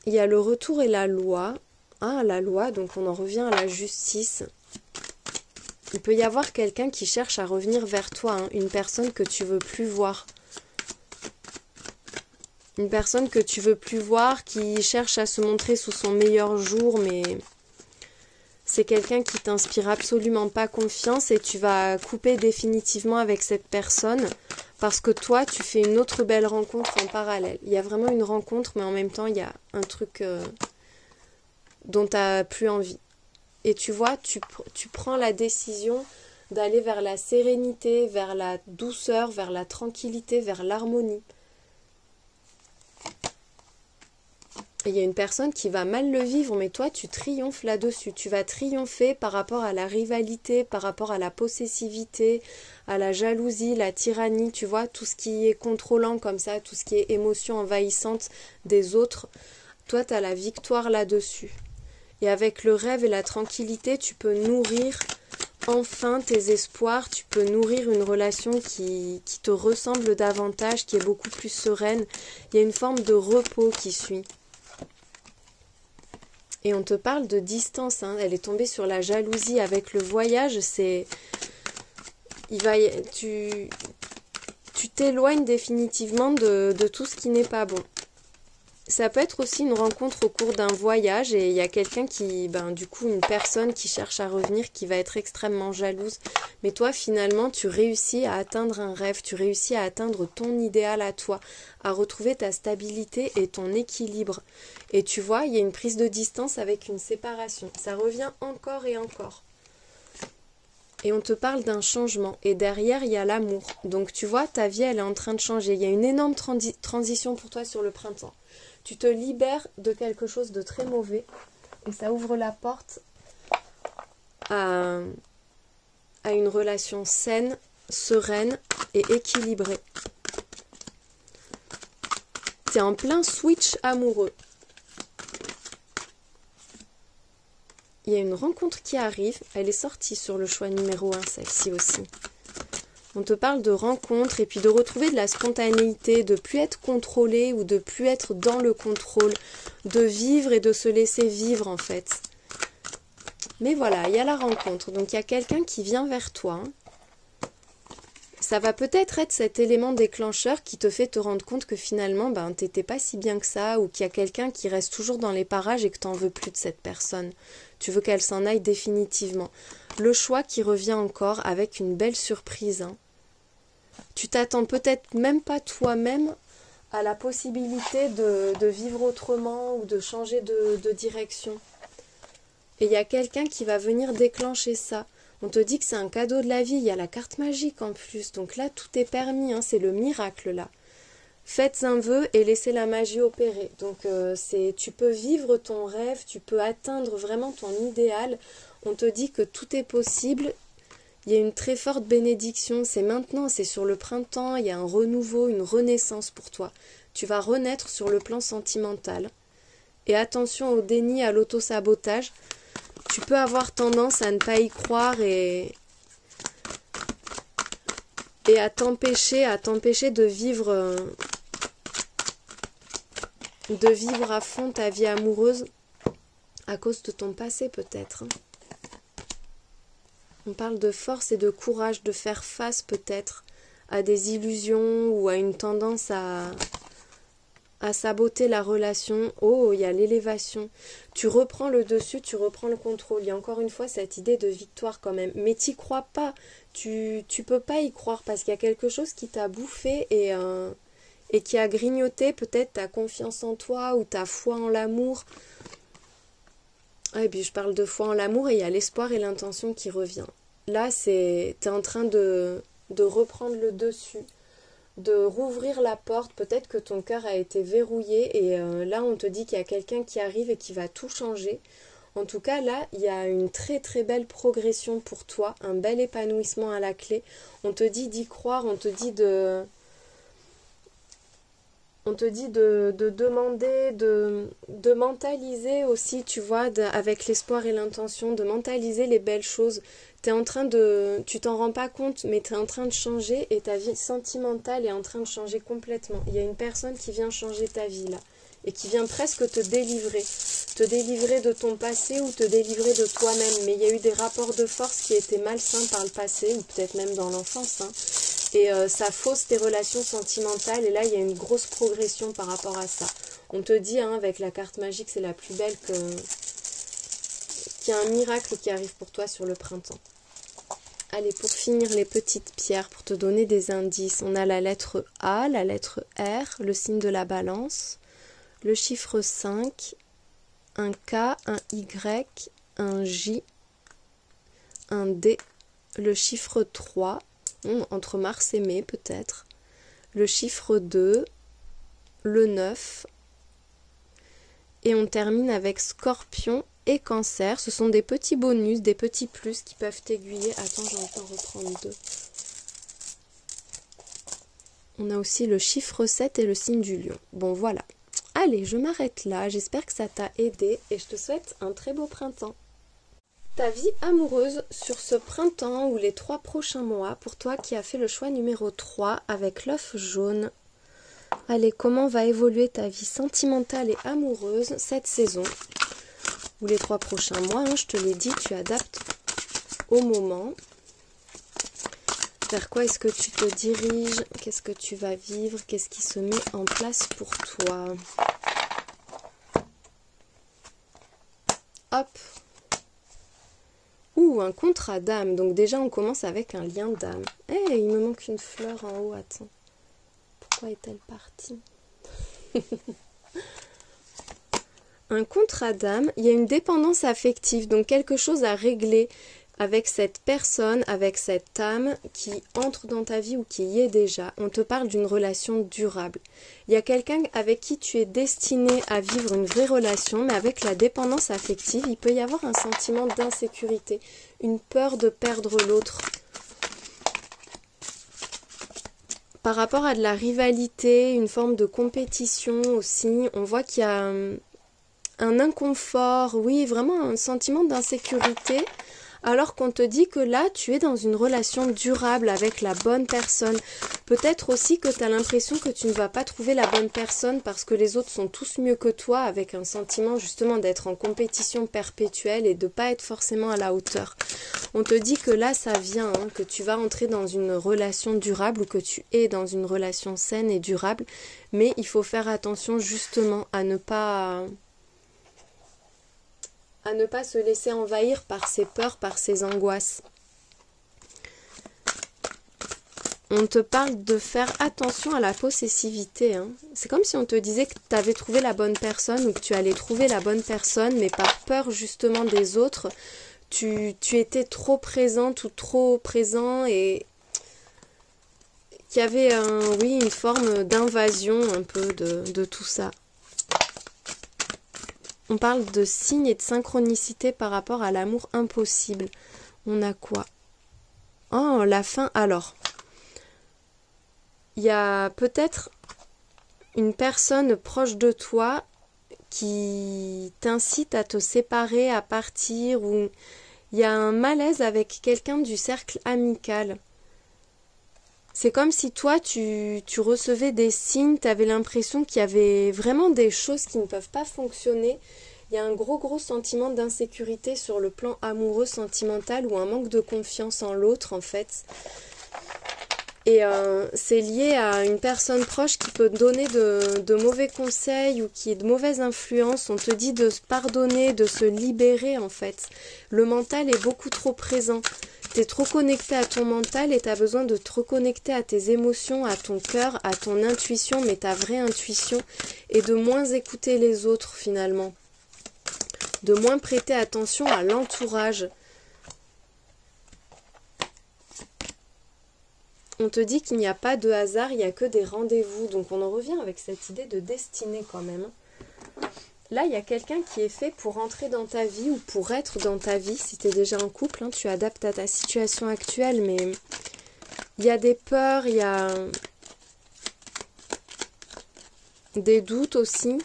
Il y a le retour et la loi. Ah, la loi, donc on en revient à la justice. Il peut y avoir quelqu'un qui cherche à revenir vers toi, hein, une personne que tu veux plus voir. Une personne que tu veux plus voir, qui cherche à se montrer sous son meilleur jour, mais c'est quelqu'un qui t'inspire absolument pas confiance et tu vas couper définitivement avec cette personne parce que toi, tu fais une autre belle rencontre en parallèle. Il y a vraiment une rencontre, mais en même temps, il y a un truc dont tu n'as plus envie. Et tu vois, tu prends la décision d'aller vers la sérénité, vers la douceur, vers la tranquillité, vers l'harmonie. Et il y a une personne qui va mal le vivre, mais toi, tu triomphes là-dessus. Tu vas triompher par rapport à la rivalité, par rapport à la possessivité, à la jalousie, la tyrannie, tu vois, tout ce qui est contrôlant comme ça, tout ce qui est émotion envahissante des autres. Toi, tu as la victoire là-dessus. Et avec le rêve et la tranquillité, tu peux nourrir enfin tes espoirs, tu peux nourrir une relation qui te ressemble davantage, qui est beaucoup plus sereine. Il y a une forme de repos qui suit. Et on te parle de distance, hein. Elle est tombée sur la jalousie avec le voyage, tu t'éloignes définitivement de tout ce qui n'est pas bon. Ça peut être aussi une rencontre au cours d'un voyage et il y a quelqu'un une personne qui cherche à revenir, qui va être extrêmement jalouse. Mais toi, finalement, tu réussis à atteindre un rêve, tu réussis à atteindre ton idéal à toi, à retrouver ta stabilité et ton équilibre. Et tu vois, il y a une prise de distance avec une séparation. Ça revient encore et encore. Et on te parle d'un changement. Et derrière, il y a l'amour. Donc tu vois, ta vie, elle est en train de changer. Il y a une énorme transition pour toi sur le printemps. Tu te libères de quelque chose de très mauvais et ça ouvre la porte à une relation saine, sereine et équilibrée. Tu es en plein switch amoureux. Il y a une rencontre qui arrive, elle est sortie sur le choix numéro 1, celle-ci aussi. On te parle de rencontre et puis de retrouver de la spontanéité, de plus être contrôlé ou de plus être dans le contrôle, de vivre et de se laisser vivre en fait. Mais voilà, il y a la rencontre, donc il y a quelqu'un qui vient vers toi. Ça va peut-être être cet élément déclencheur qui te fait te rendre compte que finalement, t'étais pas si bien que ça, ou qu'il y a quelqu'un qui reste toujours dans les parages et que t'en veux plus de cette personne. Tu veux qu'elle s'en aille définitivement. Le choix qui revient encore avec une belle surprise, hein. Tu t'attends peut-être même pas toi-même à la possibilité de vivre autrement ou de changer de direction. Et il y a quelqu'un qui va venir déclencher ça. On te dit que c'est un cadeau de la vie, il y a la carte magique en plus. Donc là, tout est permis, hein, c'est le miracle là. Faites un vœu et laissez la magie opérer. Donc tu peux vivre ton rêve, tu peux atteindre vraiment ton idéal. On te dit que tout est possible. Il y a une très forte bénédiction. C'est maintenant, c'est sur le printemps. Il y a un renouveau, une renaissance pour toi. Tu vas renaître sur le plan sentimental. Et attention au déni, à l'auto-sabotage. Tu peux avoir tendance à ne pas y croire et à t'empêcher de vivre à fond ta vie amoureuse à cause de ton passé peut-être. On parle de force et de courage, de faire face peut-être à des illusions ou à une tendance à saboter la relation. Oh, il y a l'élévation. Tu reprends le dessus, tu reprends le contrôle. Il y a encore une fois cette idée de victoire quand même. Mais t'y crois pas. Tu peux pas y croire parce qu'il y a quelque chose qui t'a bouffé et qui a grignoté peut-être ta confiance en toi ou ta foi en l'amour. Ah, et puis je parle de foi en l'amour et il y a l'espoir et l'intention qui revient. Là, t'es en train de reprendre le dessus, de rouvrir la porte. Peut-être que ton cœur a été verrouillé et là, on te dit qu'il y a quelqu'un qui arrive et qui va tout changer. En tout cas, là, il y a une très très belle progression pour toi, un bel épanouissement à la clé. On te dit d'y croire, on te dit de demander, de mentaliser aussi, tu vois, avec l'espoir et l'intention, de mentaliser les belles choses. Tu t'en rends pas compte, mais tu es en train de changer et ta vie sentimentale est en train de changer complètement. Il y a une personne qui vient changer ta vie là et qui vient presque te délivrer de ton passé ou te délivrer de toi-même. Mais il y a eu des rapports de force qui étaient malsains par le passé ou peut-être même dans l'enfance, hein. Et ça fausse tes relations sentimentales et là il y a une grosse progression par rapport à ça. On te dit hein, avec la carte magique c'est la plus belle qu'il y a un miracle qui arrive pour toi sur le printemps. Allez, pour finir les petites pierres, pour te donner des indices, on a la lettre A, la lettre R, le signe de la balance, le chiffre 5, un K, un Y, un J, un D, le chiffre 3, entre mars et mai peut-être, le chiffre 2, le 9, et on termine avec Scorpion et Cancer. Ce sont des petits bonus, des petits plus qui peuvent t'aiguiller. Attends, j'ai envie d'en reprendre deux. On a aussi le chiffre 7 et le signe du lion. Bon, voilà. Allez, je m'arrête là. J'espère que ça t'a aidé et je te souhaite un très beau printemps. Ta vie amoureuse sur ce printemps ou les 3 prochains mois, pour toi qui as fait le choix numéro 3 avec l'œuf jaune. Allez, comment va évoluer ta vie sentimentale et amoureuse cette saison ou les 3 prochains mois, hein, je te l'ai dit, tu adaptes au moment. Vers quoi est-ce que tu te diriges? Qu'est-ce que tu vas vivre? Qu'est-ce qui se met en place pour toi? Hop! Ouh, un contrat d'âme. Donc déjà, on commence avec un lien d'âme. Eh, il me manque une fleur en haut. Attends. Pourquoi est-elle partie? Un contrat d'âme, il y a une dépendance affective. Donc quelque chose à régler avec cette personne, avec cette âme qui entre dans ta vie ou qui y est déjà. On te parle d'une relation durable. Il y a quelqu'un avec qui tu es destiné à vivre une vraie relation, mais avec la dépendance affective, il peut y avoir un sentiment d'insécurité, une peur de perdre l'autre. Par rapport à de la rivalité, une forme de compétition aussi, on voit qu'il y a un inconfort, oui, vraiment un sentiment d'insécurité. Alors qu'on te dit que là, tu es dans une relation durable avec la bonne personne. Peut-être aussi que tu as l'impression que tu ne vas pas trouver la bonne personne parce que les autres sont tous mieux que toi, avec un sentiment justement d'être en compétition perpétuelle et de ne pas être forcément à la hauteur. On te dit que là, ça vient, hein, que tu vas entrer dans une relation durable ou que tu es dans une relation saine et durable. Mais il faut faire attention justement à ne pas se laisser envahir par ses peurs, par ses angoisses. On te parle de faire attention à la possessivité, hein. C'est comme si on te disait que tu avais trouvé la bonne personne ou que tu allais trouver la bonne personne, mais par peur justement des autres, tu étais trop présente ou trop présent et qu'il y avait oui, une forme d'invasion un peu de tout ça. On parle de signes et de synchronicité par rapport à l'amour impossible. On a quoi? Oh, la fin. Alors, il y a peut-être une personne proche de toi qui t'incite à te séparer, à partir, ou il y a un malaise avec quelqu'un du cercle amical. C'est comme si toi, tu recevais des signes, tu avais l'impression qu'il y avait vraiment des choses qui ne peuvent pas fonctionner. Il y a un gros sentiment d'insécurité sur le plan amoureux, sentimental, ou un manque de confiance en l'autre, en fait. Et c'est lié à une personne proche qui peut te donner de mauvais conseils ou qui est de mauvaise influence. On te dit de se pardonner, de se libérer, en fait. Le mental est beaucoup trop présent. Tu es trop connecté à ton mental et tu as besoin de te reconnecter à tes émotions, à ton cœur, à ton intuition, mais ta vraie intuition, et de moins écouter les autres, finalement. De moins prêter attention à l'entourage. On te dit qu'il n'y a pas de hasard, il n'y a que des rendez-vous. Donc on en revient avec cette idée de destinée quand même. Là, il y a quelqu'un qui est fait pour entrer dans ta vie ou pour être dans ta vie. Si tu es déjà en couple, hein, tu adaptes à ta situation actuelle, mais il y a des peurs, il y a des doutes aussi.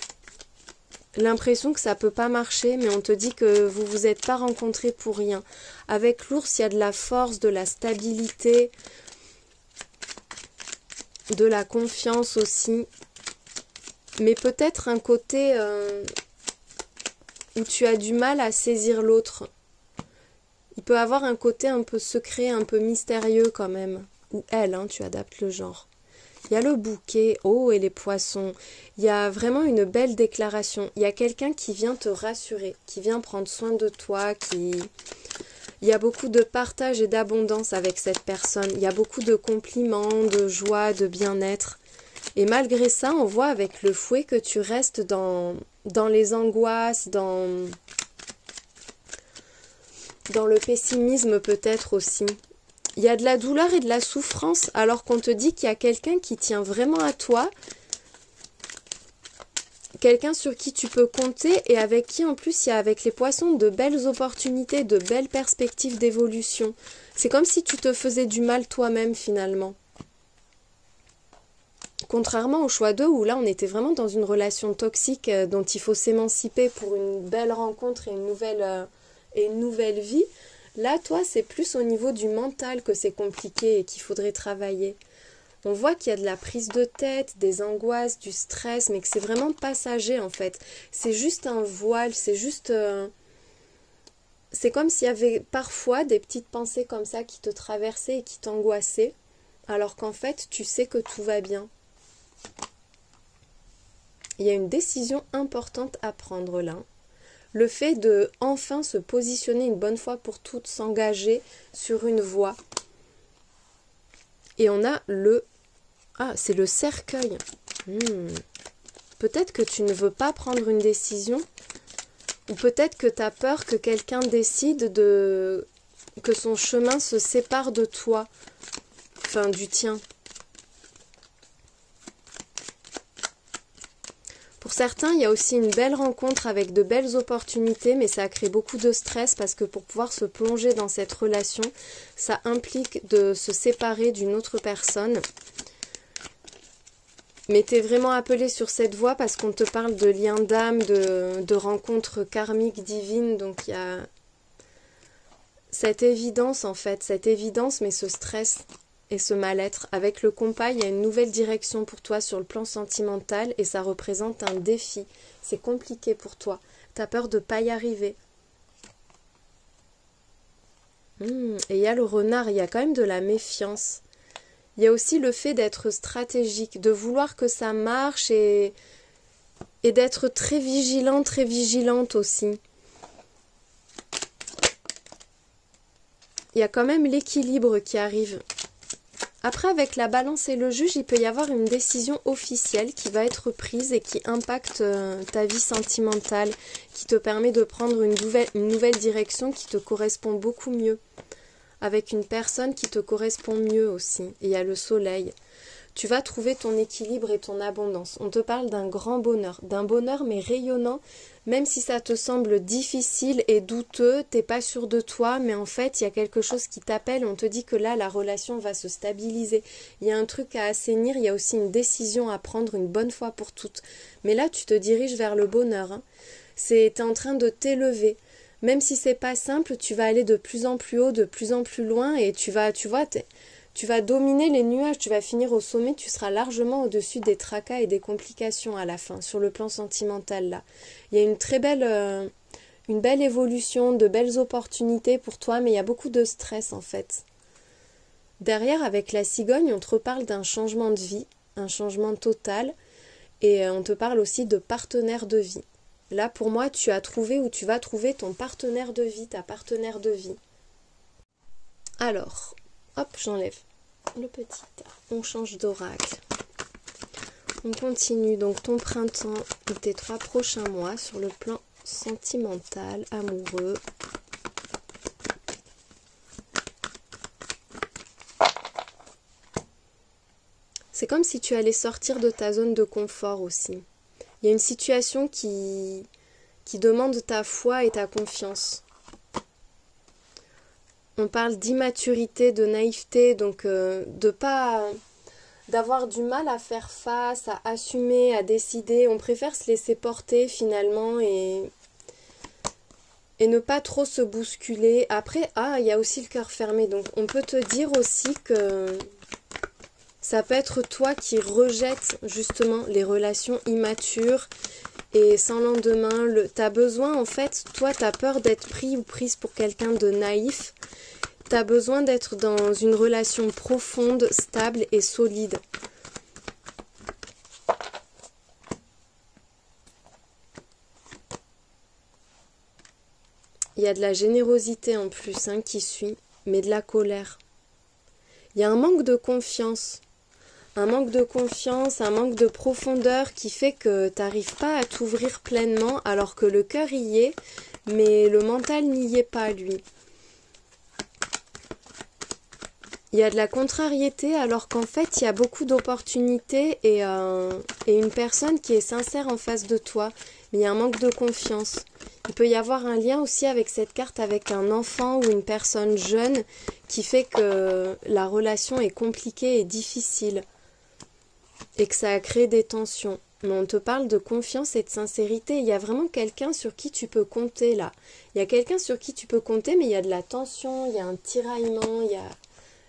L'impression que ça peut pas marcher, mais on te dit que vous vous êtes pas rencontrés pour rien. Avec l'ours, il y a de la force, de la stabilité, de la confiance aussi, mais peut-être un côté où tu as du mal à saisir l'autre. Il peut avoir un côté un peu secret, un peu mystérieux quand même, ou elle, hein, tu adaptes le genre. Il y a le bouquet, oh, et les poissons. Il y a vraiment une belle déclaration. Il y a quelqu'un qui vient te rassurer, qui vient prendre soin de toi, qui... Il y a beaucoup de partage et d'abondance avec cette personne. Il y a beaucoup de compliments, de joie, de bien-être. Et malgré ça, on voit avec le fouet que tu restes dans les angoisses, dans le pessimisme peut-être aussi. Il y a de la douleur et de la souffrance alors qu'on te dit qu'il y a quelqu'un qui tient vraiment à toi. Quelqu'un sur qui tu peux compter et avec qui en plus il y a avec les poissons de belles opportunités, de belles perspectives d'évolution. C'est comme si tu te faisais du mal toi-même finalement. Contrairement au choix 2 où là on était vraiment dans une relation toxique dont il faut s'émanciper pour une belle rencontre et une nouvelle vie. Là toi c'est plus au niveau du mental que c'est compliqué et qu'il faudrait travailler. On voit qu'il y a de la prise de tête, des angoisses, du stress, mais que c'est vraiment passager en fait. C'est juste un voile, c'est juste... c'est comme s'il y avait parfois des petites pensées comme ça qui te traversaient et qui t'angoissaient, alors qu'en fait tu sais que tout va bien. Il y a une décision importante à prendre là. Le fait de enfin se positionner une bonne fois pour toutes, s'engager sur une voie. Et on a le... Ah, c'est le cercueil. Peut-être que tu ne veux pas prendre une décision. Ou peut-être que tu as peur que quelqu'un décide que son chemin se sépare de toi. Enfin, du tien. Pour certains, il y a aussi une belle rencontre avec de belles opportunités, mais ça crée beaucoup de stress parce que pour pouvoir se plonger dans cette relation, ça implique de se séparer d'une autre personne. Mais tu es vraiment appelé sur cette voie parce qu'on te parle de lien d'âme, de rencontres karmiques divines. Donc il y a cette évidence en fait, cette évidence mais ce stress et ce mal-être. Avec le compas, il y a une nouvelle direction pour toi sur le plan sentimental et ça représente un défi. C'est compliqué pour toi. Tu as peur de ne pas y arriver. Et il y a le renard, il y a quand même de la méfiance. Il y a aussi le fait d'être stratégique, de vouloir que ça marche et d'être très vigilant, très vigilante aussi. Il y a quand même l'équilibre qui arrive. Après, avec la balance et le juge, il peut y avoir une décision officielle qui va être prise et qui impacte ta vie sentimentale, qui te permet de prendre une nouvelle direction qui te correspond beaucoup mieux. avec une personne qui te correspond mieux aussi. Et il y a le soleil. Tu vas trouver ton équilibre et ton abondance. On te parle d'un grand bonheur, d'un bonheur mais rayonnant, même si ça te semble difficile et douteux, t'es pas sûr de toi, mais en fait il y a quelque chose qui t'appelle, on te dit que là la relation va se stabiliser, il y a un truc à assainir, il y a aussi une décision à prendre une bonne fois pour toutes. Mais là tu te diriges vers le bonheur, hein. T'es en train de t'élever. Même si c'est pas simple, tu vas aller de plus en plus haut, de plus en plus loin et tu vas dominer les nuages, tu vas finir au sommet, tu seras largement au-dessus des tracas et des complications à la fin, sur le plan sentimental là. Il y a une belle évolution, de belles opportunités pour toi, mais il y a beaucoup de stress en fait. Derrière, avec la cigogne, on te reparle d'un changement de vie, un changement total, et on te parle aussi de partenaire de vie. Là, pour moi, tu as trouvé ou tu vas trouver ton partenaire de vie, ta partenaire de vie. Alors, hop, j'enlève le petit. On change d'oracle. On continue donc ton printemps ou tes 3 prochains mois sur le plan sentimental, amoureux. C'est comme si tu allais sortir de ta zone de confort aussi. Il y a une situation qui demande ta foi et ta confiance. On parle d'immaturité, de naïveté, donc d'avoir du mal à faire face, à assumer, à décider. On préfère se laisser porter finalement et ne pas trop se bousculer. Après, il y a aussi le cœur fermé, donc on peut te dire aussi que ça peut être toi qui rejettes justement les relations immatures et sans lendemain. T'as besoin, en fait, toi t'as peur d'être pris ou prise pour quelqu'un de naïf. T'as besoin d'être dans une relation profonde, stable et solide. Il y a de la générosité en plus qui suit, mais de la colère. Il y a un manque de confiance. Un manque de confiance, un manque de profondeur qui fait que tu n'arrives pas à t'ouvrir pleinement alors que le cœur y est, mais le mental n'y est pas, lui. Il y a de la contrariété alors qu'en fait, il y a beaucoup d'opportunités et une personne qui est sincère en face de toi, mais il y a un manque de confiance. Il peut y avoir un lien aussi avec cette carte, avec un enfant ou une personne jeune qui fait que la relation est compliquée et difficile. Et que ça a créé des tensions. Mais on te parle de confiance et de sincérité. Il y a vraiment quelqu'un sur qui tu peux compter là. Il y a quelqu'un sur qui tu peux compter, mais il y a de la tension, il y a un tiraillement, il y a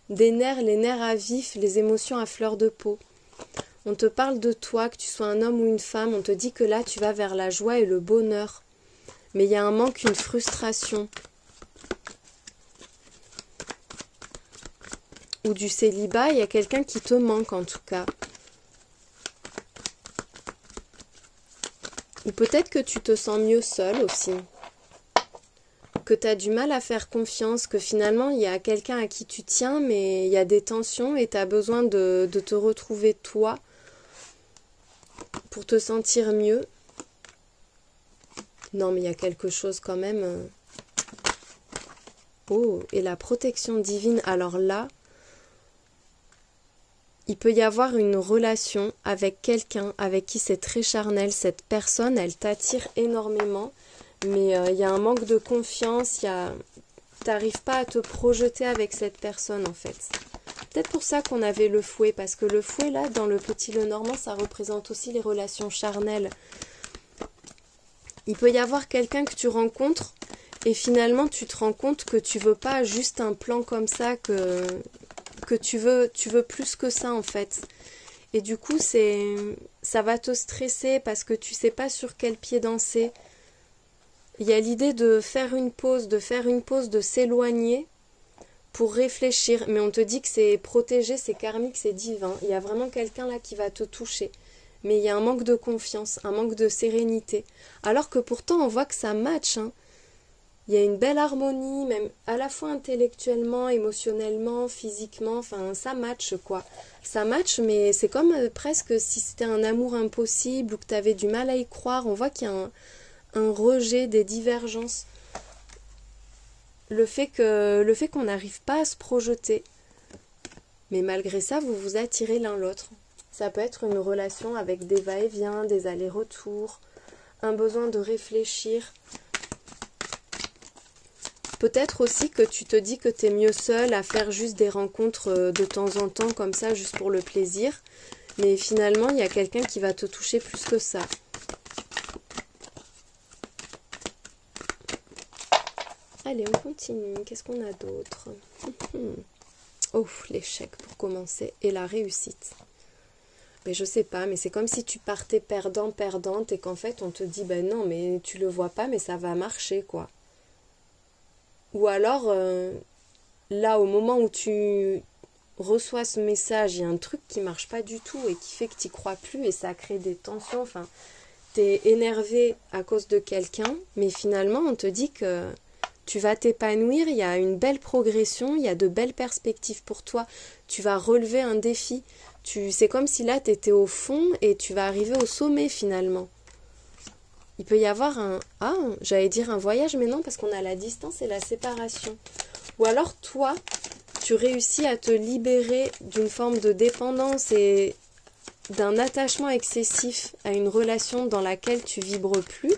des nerfs, les nerfs à vif, les émotions à fleur de peau. On te parle de toi, que tu sois un homme ou une femme. On te dit que là, tu vas vers la joie et le bonheur. Mais il y a un manque, une frustration. Ou du célibat, il y a quelqu'un qui te manque en tout cas. Ou peut-être que tu te sens mieux seul aussi. Que tu as du mal à faire confiance, que finalement il y a quelqu'un à qui tu tiens, mais il y a des tensions et tu as besoin de te retrouver toi pour te sentir mieux. Non, mais il y a quelque chose quand même. Oh, et la protection divine. Alors là, il peut y avoir une relation avec quelqu'un avec qui c'est très charnel. Cette personne, elle t'attire énormément, mais il y a un manque de confiance. T'arrives pas à te projeter avec cette personne en fait. Peut-être pour ça qu'on avait le fouet, parce que le fouet là, dans le petit Lenormand, ça représente aussi les relations charnelles. Il peut y avoir quelqu'un que tu rencontres et finalement tu te rends compte que tu veux pas juste un plan comme ça, que tu veux plus que ça en fait. Et du coup ça va te stresser parce que tu sais pas sur quel pied danser. Il y a l'idée de faire une pause, de s'éloigner pour réfléchir. Mais on te dit que c'est protégé, c'est karmique, c'est divin. Il y a vraiment quelqu'un là qui va te toucher. Mais il y a un manque de confiance, un manque de sérénité. Alors que pourtant on voit que ça match, hein. Il y a une belle harmonie, même à la fois intellectuellement, émotionnellement, physiquement, enfin ça match quoi. Ça match, mais c'est comme presque si c'était un amour impossible ou que tu avais du mal à y croire. On voit qu'il y a un rejet, des divergences. le fait qu'on n'arrive pas à se projeter. Mais malgré ça, vous vous attirez l'un l'autre. Ça peut être une relation avec des va-et-vient, des allers-retours, un besoin de réfléchir. Peut-être aussi que tu te dis que tu es mieux seule à faire juste des rencontres de temps en temps comme ça, juste pour le plaisir. Mais finalement, il y a quelqu'un qui va te toucher plus que ça. Allez, on continue. Qu'est-ce qu'on a d'autre? Oh, l'échec pour commencer et la réussite. Mais je sais pas, mais c'est comme si tu partais perdante et qu'en fait on te dit ben non, mais tu le vois pas, mais ça va marcher quoi. Ou alors là au moment où tu reçois ce message, il y a un truc qui marche pas du tout et qui fait que tu crois plus et ça crée des tensions. Enfin, t'es énervé à cause de quelqu'un, mais finalement on te dit que tu vas t'épanouir, il y a une belle progression, il y a de belles perspectives pour toi, tu vas relever un défi. C'est comme si là tu étais au fond et tu vas arriver au sommet finalement. Il peut y avoir j'allais dire un voyage, mais non, parce qu'on a la distance et la séparation. Ou alors toi, tu réussis à te libérer d'une forme de dépendance et d'un attachement excessif à une relation dans laquelle tu vibres plus.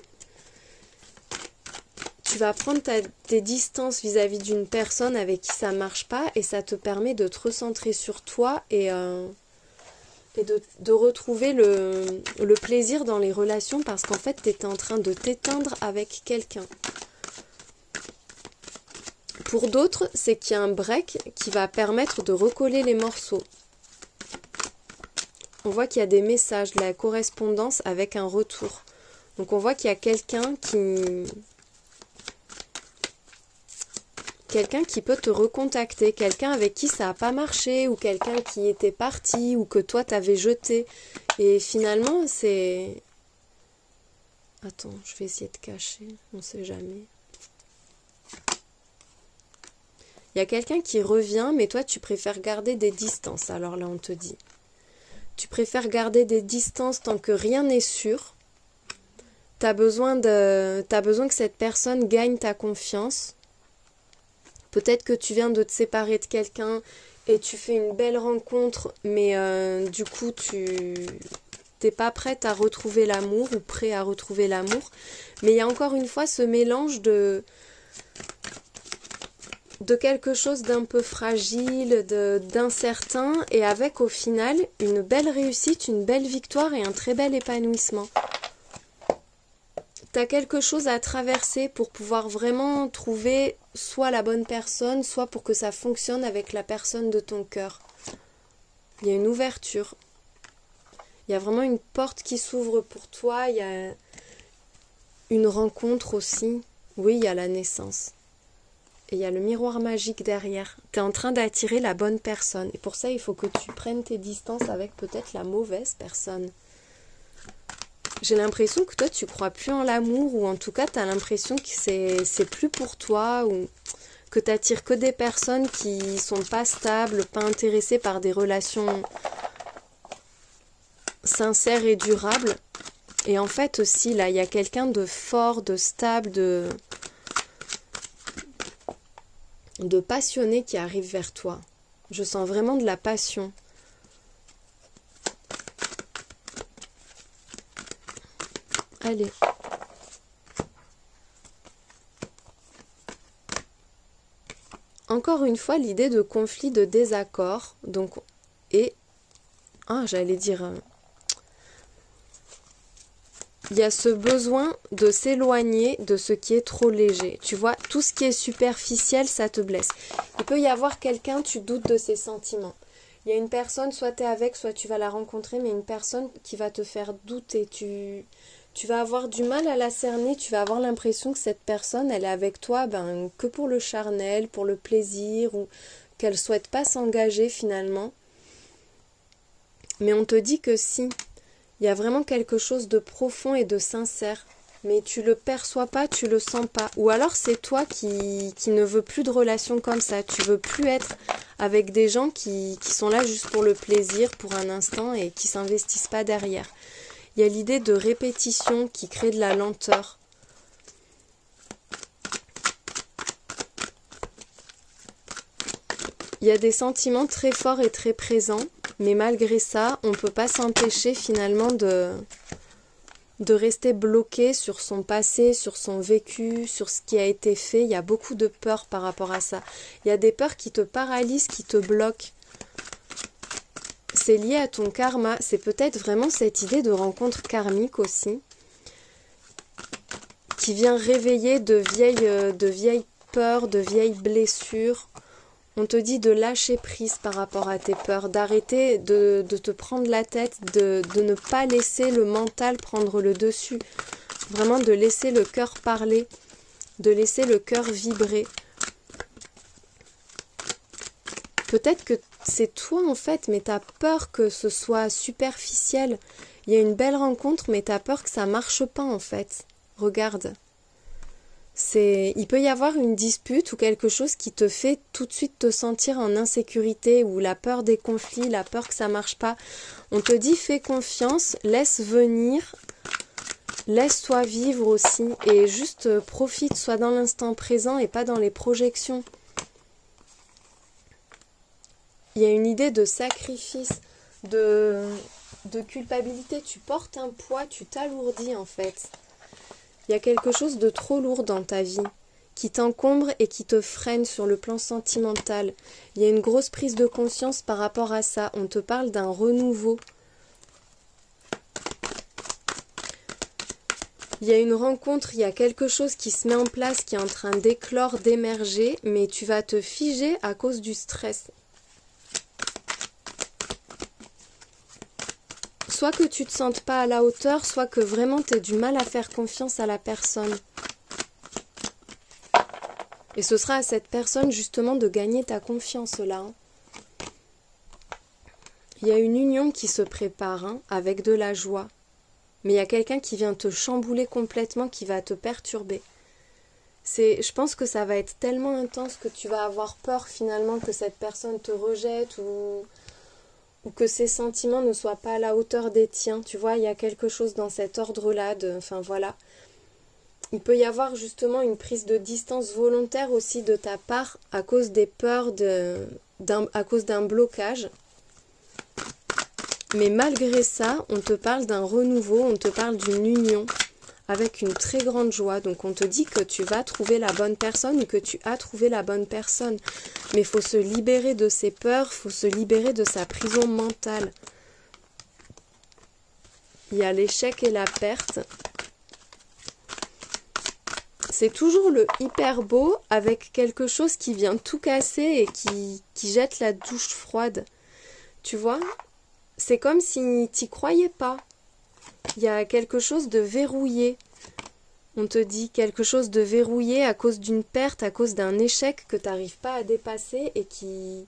Tu vas prendre tes distances vis-à-vis d'une personne avec qui ça marche pas et ça te permet de te recentrer sur toi et de retrouver le plaisir dans les relations parce qu'en fait tu étais en train de t'éteindre avec quelqu'un. Pour d'autres, c'est qu'il y a un break qui va permettre de recoller les morceaux. On voit qu'il y a des messages, de la correspondance avec un retour. Donc on voit qu'il y a quelqu'un qui peut te recontacter, quelqu'un avec qui ça n'a pas marché, ou quelqu'un qui était parti, ou que toi t'avais jeté. Et finalement, c'est... Attends, je vais essayer de cacher, on ne sait jamais. Il y a quelqu'un qui revient, mais toi tu préfères garder des distances. Alors là, on te dit. Tu préfères garder des distances tant que rien n'est sûr. T'as besoin que cette personne gagne ta confiance. Peut-être que tu viens de te séparer de quelqu'un et tu fais une belle rencontre, mais du coup, tu n'es pas prête à retrouver l'amour ou prêt à retrouver l'amour. Mais il y a encore une fois ce mélange de quelque chose d'un peu fragile, d'incertain, et avec au final une belle réussite, une belle victoire et un très bel épanouissement. Tu as quelque chose à traverser pour pouvoir vraiment trouver soit la bonne personne, soit pour que ça fonctionne avec la personne de ton cœur. Il y a une ouverture. Il y a vraiment une porte qui s'ouvre pour toi. Il y a une rencontre aussi. Oui, il y a la naissance. Et il y a le miroir magique derrière. Tu es en train d'attirer la bonne personne. Et pour ça, il faut que tu prennes tes distances avec peut-être la mauvaise personne. J'ai l'impression que toi, tu crois plus en l'amour, ou en tout cas, tu as l'impression que c'est plus pour toi, ou que tu attires que des personnes qui sont pas stables, pas intéressées par des relations sincères et durables. Et en fait aussi, là, il y a quelqu'un de fort, de stable, de passionné qui arrive vers toi. Je sens vraiment de la passion. Allez. Encore une fois, l'idée de conflit, de désaccord. Donc, j'allais dire... il y a ce besoin de s'éloigner de ce qui est trop léger. Tu vois, tout ce qui est superficiel, ça te blesse. Il peut y avoir quelqu'un, tu doutes de ses sentiments. Il y a une personne, soit tu es avec, soit tu vas la rencontrer, mais une personne qui va te faire douter. Tu vas avoir du mal à la cerner, tu vas avoir l'impression que cette personne, elle est avec toi que pour le charnel, pour le plaisir, ou qu'elle ne souhaite pas s'engager finalement. Mais on te dit que si, il y a vraiment quelque chose de profond et de sincère, mais tu le perçois pas, tu le sens pas. Ou alors c'est toi qui ne veux plus de relations comme ça, tu veux plus être avec des gens qui sont là juste pour le plaisir, pour un instant, et qui s'investissent pas derrière. Il y a l'idée de répétition qui crée de la lenteur. Il y a des sentiments très forts et très présents, mais malgré ça, on ne peut pas s'empêcher finalement de rester bloqué sur son passé, sur son vécu, sur ce qui a été fait. Il y a beaucoup de peur par rapport à ça. Il y a des peurs qui te paralysent, qui te bloquent. C'est lié à ton karma. C'est peut-être vraiment cette idée de rencontre karmique aussi, qui vient réveiller de vieilles peurs, de vieilles blessures. On te dit de lâcher prise par rapport à tes peurs, d'arrêter de te prendre la tête, de ne pas laisser le mental prendre le dessus. Vraiment de laisser le cœur parler, de laisser le cœur vibrer. Peut-être que c'est toi en fait, mais tu as peur que ce soit superficiel. Il y a une belle rencontre, mais tu as peur que ça marche pas en fait. Regarde. Il peut y avoir une dispute ou quelque chose qui te fait tout de suite te sentir en insécurité, ou la peur des conflits, la peur que ça marche pas. On te dit fais confiance, laisse venir, laisse-toi vivre aussi, et juste profite, sois dans l'instant présent et pas dans les projections. Il y a une idée de sacrifice, de culpabilité. Tu portes un poids, tu t'alourdis en fait. Il y a quelque chose de trop lourd dans ta vie, qui t'encombre et qui te freine sur le plan sentimental. Il y a une grosse prise de conscience par rapport à ça. On te parle d'un renouveau. Il y a une rencontre, il y a quelque chose qui se met en place, qui est en train d'éclore, d'émerger, mais tu vas te figer à cause du stress. Soit que tu te sentes pas à la hauteur, soit que vraiment tu aies du mal à faire confiance à la personne. Et ce sera à cette personne justement de gagner ta confiance là. Il y a une union qui se prépare avec de la joie. Mais il y a quelqu'un qui vient te chambouler complètement, qui va te perturber. Je pense que ça va être tellement intense que tu vas avoir peur finalement que cette personne te rejette ou que ses sentiments ne soient pas à la hauteur des tiens. Tu vois, il y a quelque chose dans cet ordre-là. Enfin voilà. Il peut y avoir justement une prise de distance volontaire aussi de ta part à cause des peurs, à cause d'un blocage. Mais malgré ça, on te parle d'un renouveau, on te parle d'une union avec une très grande joie. Donc on te dit que tu vas trouver la bonne personne ou que tu as trouvé la bonne personne. Mais il faut se libérer de ses peurs, il faut se libérer de sa prison mentale. Il y a l'échec et la perte. C'est toujours le hyper beau avec quelque chose qui vient tout casser et qui jette la douche froide. Tu vois ? C'est comme si t'y croyais pas. Il y a quelque chose de verrouillé. On te dit quelque chose de verrouillé à cause d'une perte, à cause d'un échec que tu n'arrives pas à dépasser et qui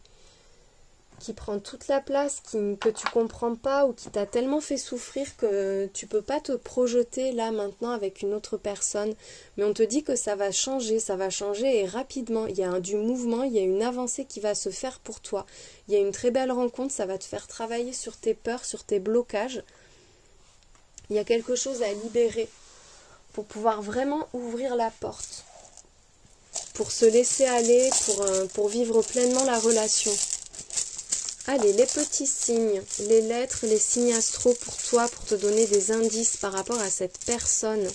prend toute la place, que tu comprends pas ou qui t'a tellement fait souffrir que tu peux pas te projeter là maintenant avec une autre personne. Mais on te dit que ça va changer et rapidement. Il y a du mouvement, il y a une avancée qui va se faire pour toi. Il y a une très belle rencontre, ça va te faire travailler sur tes peurs, sur tes blocages. Il y a quelque chose à libérer pour pouvoir vraiment ouvrir la porte, pour se laisser aller, pour vivre pleinement la relation. Allez, les petits signes, les lettres, les signes astraux pour toi, pour te donner des indices par rapport à cette personne.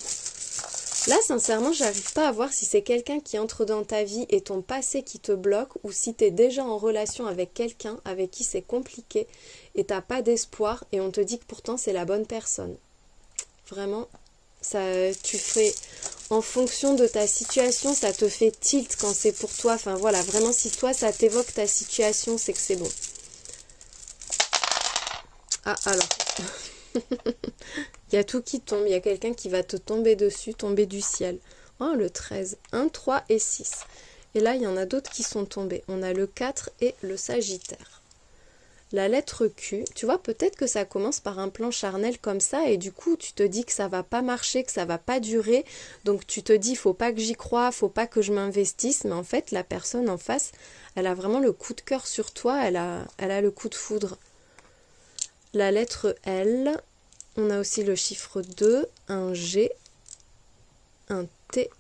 Là, sincèrement, j'arrive pas à voir si c'est quelqu'un qui entre dans ta vie et ton passé qui te bloque, ou si tu es déjà en relation avec quelqu'un avec qui c'est compliqué et t'as pas d'espoir et on te dit que pourtant c'est la bonne personne. Vraiment, ça, tu fais en fonction de ta situation, ça te fait tilt quand c'est pour toi. Enfin voilà, vraiment si toi ça t'évoque ta situation, c'est que c'est bon. Ah alors, il y a tout qui tombe, il y a quelqu'un qui va te tomber dessus, tomber du ciel. Oh le 13, 1, 3 et 6. Et là il y en a d'autres qui sont tombés. On a le 4 et le Sagittaire. La lettre Q, tu vois, peut-être que ça commence par un plan charnel comme ça et du coup tu te dis que ça va pas marcher, que ça va pas durer. Donc tu te dis faut pas que j'y croie, faut pas que je m'investisse. Mais en fait la personne en face, elle a vraiment le coup de cœur sur toi, elle a le coup de foudre. La lettre L, on a aussi le chiffre 2, un G, un T,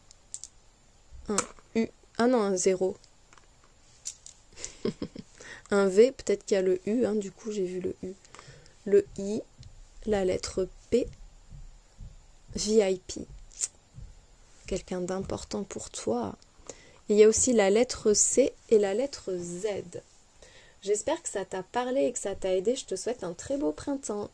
un U, ah non un 0. un V, peut-être qu'il y a le U, hein, du coup j'ai vu le U. Le I, la lettre P, VIP. Quelqu'un d'important pour toi. Et il y a aussi la lettre C et la lettre Z. J'espère que ça t'a parlé et que ça t'a aidé. Je te souhaite un très beau printemps.